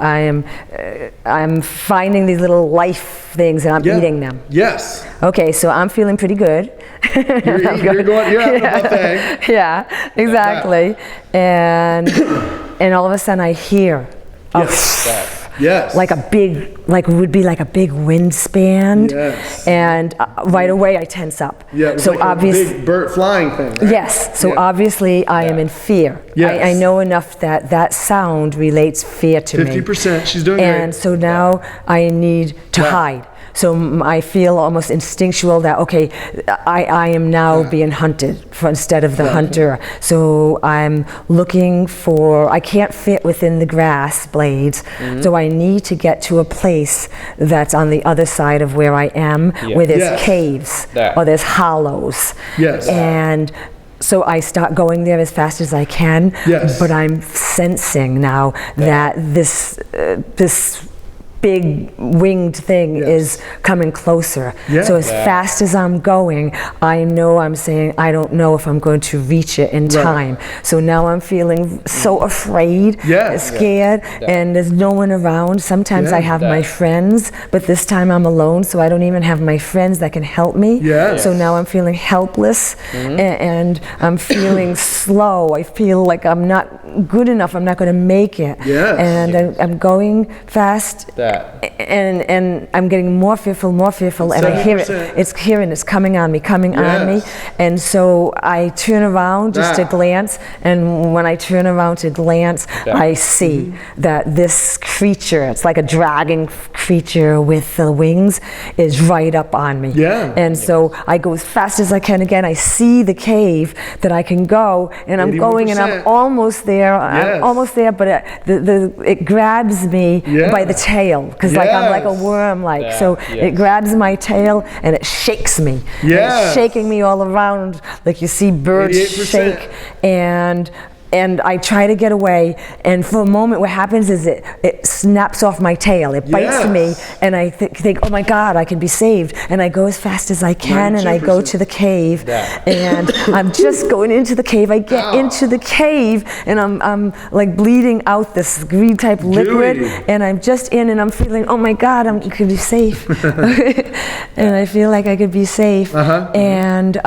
I'm finding these little life things and I'm
Yeah.
eating them.
Yes.
Okay, so I'm feeling pretty good.
You're having a buffet.
Yeah, exactly. And all of a sudden I hear
Yes.
like a big, like would be like a big wind-span.
Yes.
And right away I tense up.
Yeah, it was
so
like a
obviously,
big bird flying thing, right?
yes. So
Yeah.
obviously I am in fear.
Yes.
I know enough that that sound relates fear to me.
50%. She's doing
And
great.
so now I need to
Yeah.
hide. So I feel almost instinctual that, okay, I am now being hunted instead of the hunter. So I'm looking for, I can't fit within the grass blades, so I need to get to a place that's on the other side of where I am, where there's
Yes.
caves
Yeah.
or there's hollows.
Yes.
And so I start going there as fast as I can,
Yes.
but I'm sensing now that this big winged thing
Yes.
is coming closer.
Yeah.
So as fast as I'm going, I know I'm saying I don't know if I'm going to reach it in
Right.
time. So now I'm feeling so afraid,
Yeah.
scared, and there's no one around. Sometimes I
Yeah.
have my friends, but this time I'm alone, so I don't even have my friends that can help me.
Yes.
So now I'm feeling helpless, and I'm feeling slow. I feel like I'm not good enough. I'm not going to make it.
Yes.
And I'm going fast.
That.
And I'm getting more fearful, and I hear it.
70%.
It's coming on me.
Yes.
And so I turn around just to
Ah.
glance, and when I turn around to glance, I see that this creature, it's like a dragon creature with the wings, is right up on me.
Yeah.
And so I go as fast as I can again. I see the cave that I can go, and I'm going, and I'm
81%.
almost there.
Yes.
I'm almost there, but it grabs me
Yeah.
by the tail, because like I'm like a
Yes.
worm, like
Yeah,
so
yes.
it grabs my tail and it shakes me. And
Yes.
it's shaking me all around, like you see birds
88%.
shake, and I try to get away, and for a moment what happens is it snaps off my tail, it bites
Yes.
me, and I think, oh my God, I can be saved, and I go as fast as I can, and I go
92%.
to the cave,
Yeah.
and I'm just going into the cave. I get into the cave, and I'm like bleeding out this green type liquid,
Gooey.
and I'm just in, and I'm feeling, oh my God, I could be safe, and I feel like I could be safe, and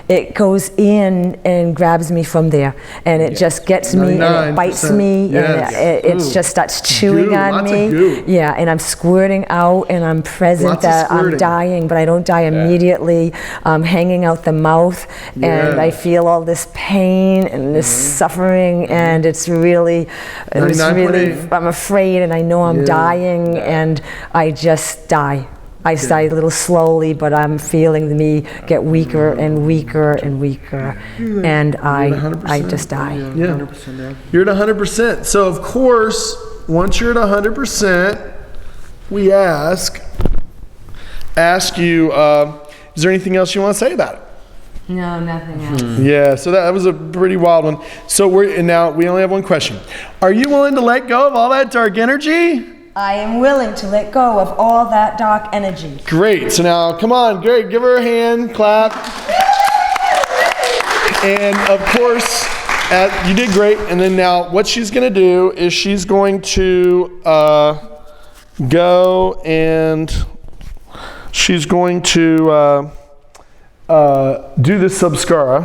it goes in and grabs me from there, and it just gets me, and it bites
99%.
me,
Yes.
and it
Ooh.
just starts chewing
Goo,
on
lots of
me.
goo.
Yeah, and I'm squirting out, and I'm present
Lots of
that I'm
squirting.
dying, but I don't die immediately. I'm hanging out the mouth, and
Yeah.
I feel all this pain and this suffering, and it's really,
99.8.
I'm afraid, and I know I'm dying, and I just die. I die a little slowly, but I'm feeling me get weaker and weaker and weaker, and I
100%.
just die.
Yeah. You're at 100%. So of course, once you're at 100%, we ask you, is there anything else you want to say about it?
No, nothing else.
Yeah, so that was a pretty wild one. So now we only have one question. Are you willing to let go of all that dark energy?
I am willing to let go of all that dark energy.
Great. So now, come on, great. Give her a hand, clap. And of course, you did great. And then now, what she's going to do is she's going to go and she's going to do the subskara,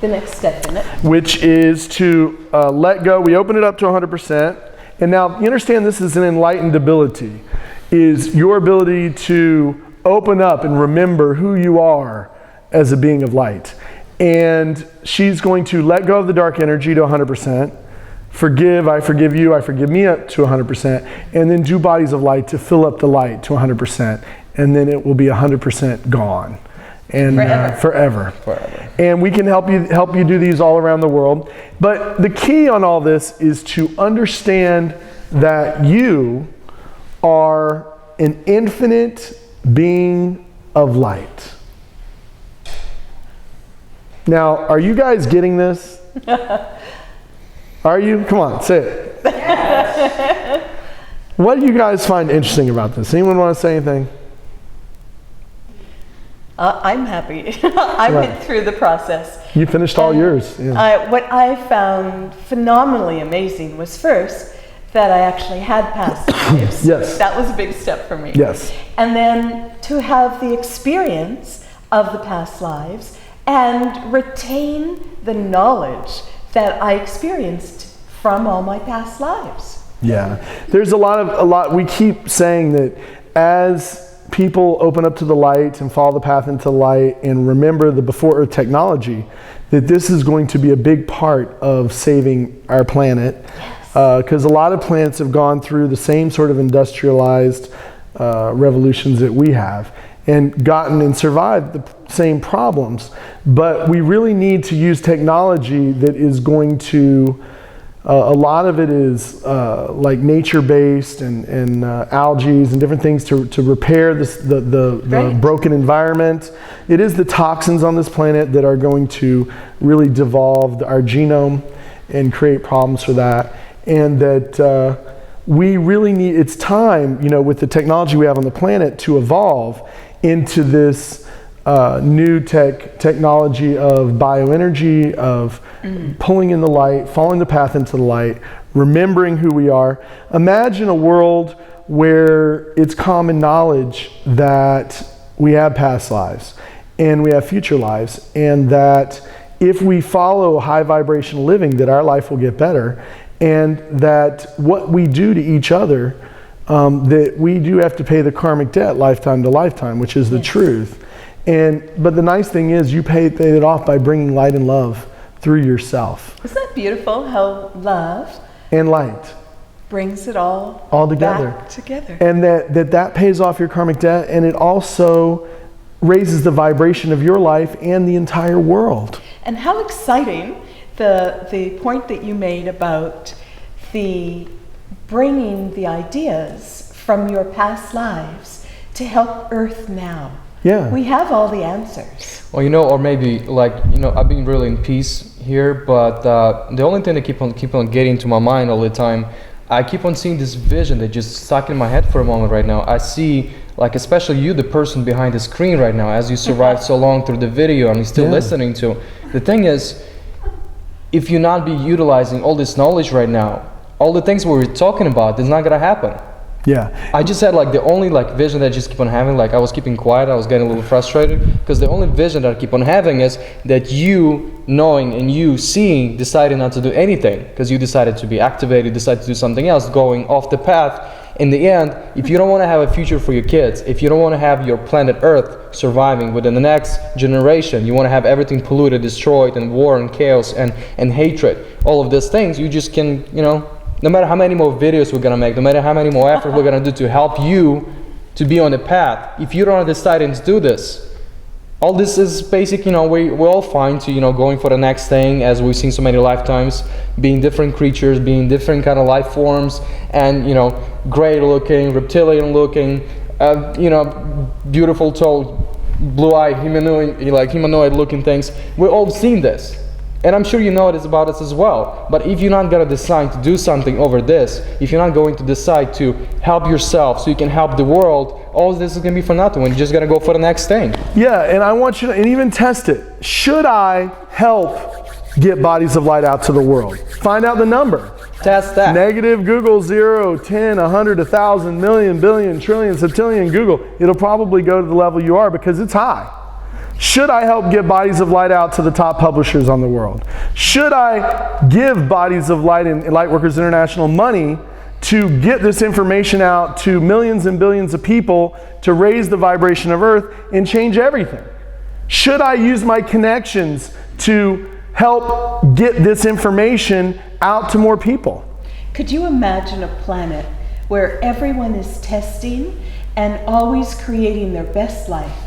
The next step in it.
which is to let go. We open it up to 100%. And now you understand this is an enlightened ability, is your ability to open up and remember who you are as a being of light. And she's going to let go of the dark energy to 100%, forgive, I forgive you, I forgive me up to 100%, and then do bodies of light to fill up the light to 100%. And then it will be 100% gone. and forever. And we can help you do these all around the world. But the key on all this is to understand that you are an infinite being of light. Now, are you guys getting this? Are you? Come on, say it. Yes. What do you guys find interesting about this? Anyone want to say anything?
I'm happy. I went through the process.
You finished all yours. Yeah.
What I found phenomenally amazing was first that I actually had past lives.
Yes.
That was a big step for me.
Yes.
And then to have the experience of the past lives and retain the knowledge that I experienced from all my past lives.
Yeah. There's a lot, we keep saying that as people open up to the light and follow the path into light and remember the before Earth technology, that this is going to be a big part of saving our planet. Because a lot of planets have gone through the same sort of industrialized revolutions that we have and gotten and survived the same problems. But we really need to use technology that is going to, a lot of it is like nature-based and algae and different things to repair the broken environment. It is the toxins on this planet that are going to really devolve our genome and create problems for that. And that we really need, it's time, with the technology we have on the planet to evolve into this new technology of bioenergy, of pulling in the light, following the path into the light, remembering who we are. Imagine a world where it's common knowledge that we have past lives and we have future lives, and that if we follow high vibrational living, that our life will get better, and that what we do to each other, that we do have to pay the karmic debt lifetime to lifetime, which is the truth. But the nice thing is you pay it off by bringing light and love through yourself.
Isn't that beautiful how love
and light
brings it all
together.
Back together.
And that pays off your karmic debt, and it also raises the vibration of your life and the entire world.
And how exciting the point that you made about the bringing the ideas from your past lives to help Earth now.
Yeah.
We have all the answers.
Well, or maybe I've been really in peace here, but the only thing that keep on getting to my mind all the time, I keep on seeing this vision that just stuck in my head for a moment right now. I see, especially you, the person behind the screen right now, as you survived so long through the video and you're still listening to. The thing is, if you not be utilizing all this knowledge right now, all the things we were talking about, it's not gonna happen.
Yeah.
I just had the only vision that I just keep on having, I was keeping quiet, I was getting a little frustrated, because the only vision that I keep on having is that you knowing and you seeing decided not to do anything, because you decided to be activated, decided to do something else, going off the path. In the end, if you don't want to have a future for your kids, if you don't want to have your planet Earth surviving within the next generation, you want to have everything polluted, destroyed, and war and chaos and hatred, all of these things, you just can, no matter how many more videos we're going to make, no matter how many more effort we're going to do to help you to be on the path, if you don't decide to do this, all this is basic, we're all fine to, going for the next thing, as we've seen so many lifetimes, being different creatures, being different kind of life forms, and, gray looking, reptilian looking, beautiful, tall, blue-eyed, humanoid looking things. We've all seen this. And I'm sure you know it is about us as well. But if you're not going to decide to do something over this, if you're not going to decide to help yourself so you can help the world, all of this is going to be for nothing. You're just going to go for the next thing.
Yeah, and I want you to, and even test it. Should I help get bodies of light out to the world? Find out the number.
Test that.
Negative Google 0, 10, 100, 1,000, million, billion, trillion, septillion Google. It'll probably go to the level you are because it's high. Should I help get bodies of light out to the top publishers on the world? Should I give Bodies of Light and Lightworkers International money to get this information out to millions and billions of people to raise the vibration of Earth and change everything? Should I use my connections to help get this information out to more people?
Could you imagine a planet where everyone is testing and always creating their best life?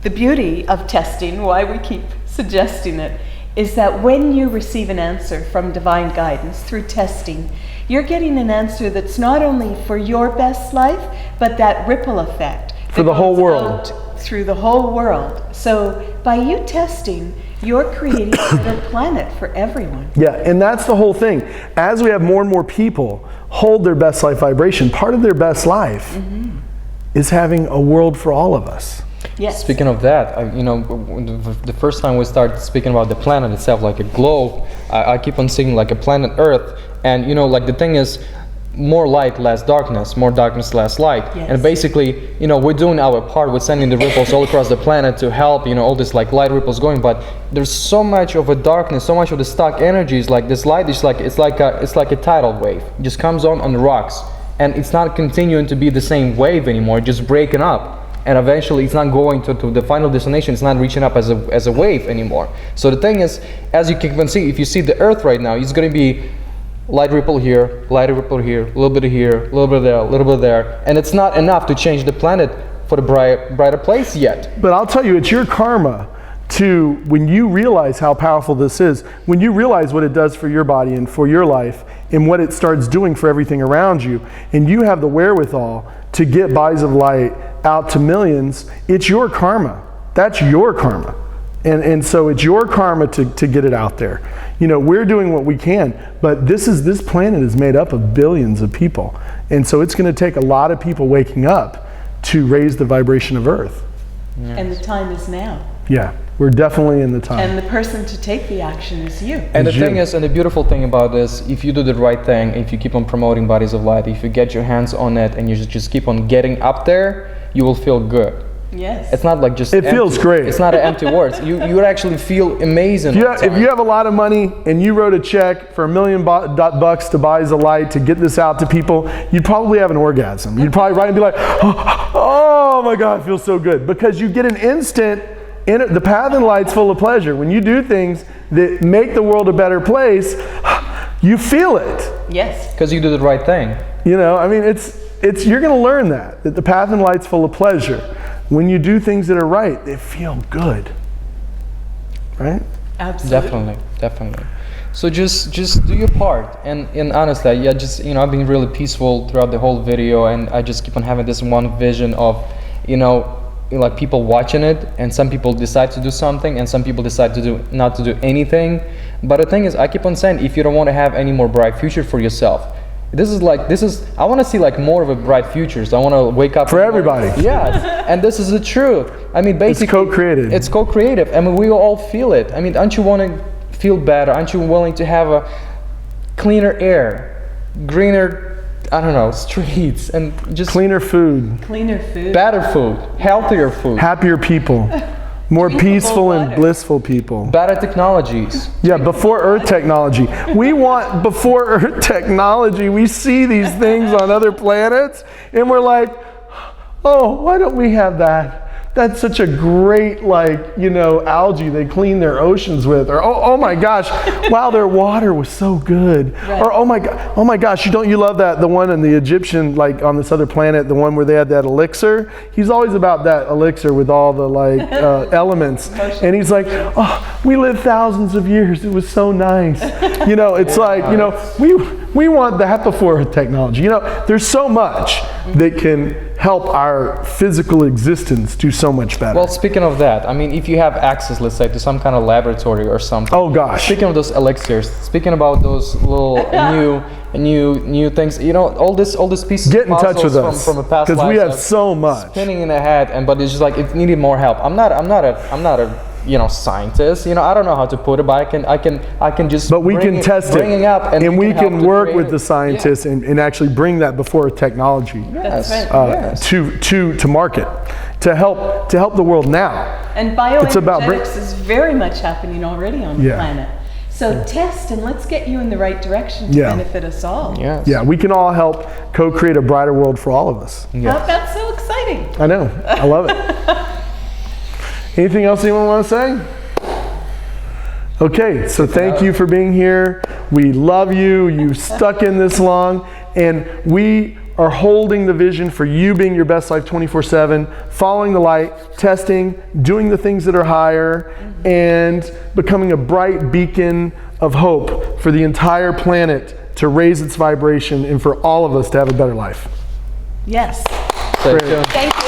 the beauty of testing, why we keep suggesting it, is that when you receive an answer from divine guidance through testing, you're getting an answer that's not only for your best life, but that ripple effect
For the whole world.
through the whole world. So by you testing, you're creating a better planet for everyone.
Yeah, and that's the whole thing. As we have more and more people hold their best life vibration, part of their best life is having a world for all of us.
Yes.
Speaking of that, the first time we started speaking about the planet itself, like a globe, I keep on seeing like a planet Earth, and like the thing is, more light, less darkness, more darkness, less light.
Yes.
And basically, we're doing our part with sending the ripples all across the planet to help, all this like light ripples going, but there's so much of a darkness, so much of the stuck energies, like this light is like, it's like a tidal wave. It just comes on the rocks, and it's not continuing to be the same wave anymore, just breaking up. And eventually it's not going to the final destination, it's not reaching up as a wave anymore. So the thing is, as you can see, if you see the Earth right now, it's going to be light ripple here, light ripple here, a little bit here, a little bit there, a little bit there, and it's not enough to change the planet for the brighter place yet.
But I'll tell you, it's your karma to, when you realize how powerful this is, when you realize what it does for your body and for your life, and what it starts doing for everything around you, and you have the wherewithal to get bodies of light out to millions, it's your karma. That's your karma. And so it's your karma to get it out there. We're doing what we can, but this planet is made up of billions of people. And so it's going to take a lot of people waking up to raise the vibration of Earth.
Yes.
And the time is now.
Yeah, we're definitely in the time.
And the person to take the action is you.
And the
It's
thing
you.
is, and the beautiful thing about this, if you do the right thing, if you keep on promoting bodies of light, if you get your hands on it and you just keep on getting up there, you will feel good.
Yes.
It's not like just
It feels
empty.
great.
It's not an empty words. You actually feel amazing. all the
If
time.
you have a lot of money and you wrote a check for $1 million bucks to buy a light to get this out to people, you'd probably have an orgasm. You'd probably write and be like, oh my God, it feels so good. Because you get an instant, the path and light's full of pleasure. When you do things that make the world a better place, you feel it.
Yes.
Because you do the right thing.
It's you're going to learn that the path and light's full of pleasure. When you do things that are right, they feel good. Right?
Absolutely.
Definitely. So just do your part, and honestly, I've been really peaceful throughout the whole video, and I just keep on having this one vision of, like people watching it, and some people decide to do something, and some people decide not to do anything. But the thing is, I keep on saying, if you don't want to have any more bright future for yourself, I want to see like more of a bright future. So I want to wake up
For everybody.
Yes, and this is the truth. Basically,
It's co-created.
It's co-creative. We all feel it. Aren't you want to feel better? Aren't you willing to have a cleaner air, greener, streets, and just
Cleaner food,
Cleaner food.
better food, healthier food,
happier people, more
Drinkable
peaceful and
water.
blissful people.
better technologies?
Yeah, before Earth technology. We want before Earth technology. We see these things on other planets and we're like, oh, why don't we have that? That's such a great, algae they clean their oceans with. Or, oh my gosh, wow, their water was so good.
Right.
Or, oh my gosh, don't you love that? The one in the Egyptian, like on this other planet, the one where they had that elixir. He's always about that elixir with all the elements. And he's like, oh, we lived thousands of years. It was so nice. It's like, we want that before technology. There's so much that can help our physical existence do so much better.
Well, speaking of that, if you have access, let's say, to some kind of laboratory or something.
Oh gosh.
Speaking of those elixirs, speaking about those little new things, all this pieces
Get in
of
touch with
puzzles
us
from a past
because we
life
have
that's
so much.
spinning in the head, but it's just like it needed more help. I'm not a scientist. I don't know how to put it, but I can just.
But we can test it,
bring up, and
we
help
can
to
work
create
with
it.
the scientists and actually bring that before technology
That's
Yes.
right.
Yes.
to market, to help the world now.
And
It's about
bioenergetics is very much happening already on the
Yeah.
planet. So test and let's get you in the right direction to
Yeah.
benefit us all.
Yes.
Yeah, we can all help co-create a brighter world for all of us.
Well, that's so exciting.
I know, I love it. Anything else anyone want to say? Okay, so thank you for being here. We love you. You stuck in this long, and we are holding the vision for you being your best life 24/7, following the light, testing, doing the things that are higher, and becoming a bright beacon of hope for the entire planet to raise its vibration and for all of us to have a better life.
Yes.
Thank you.
Thank you.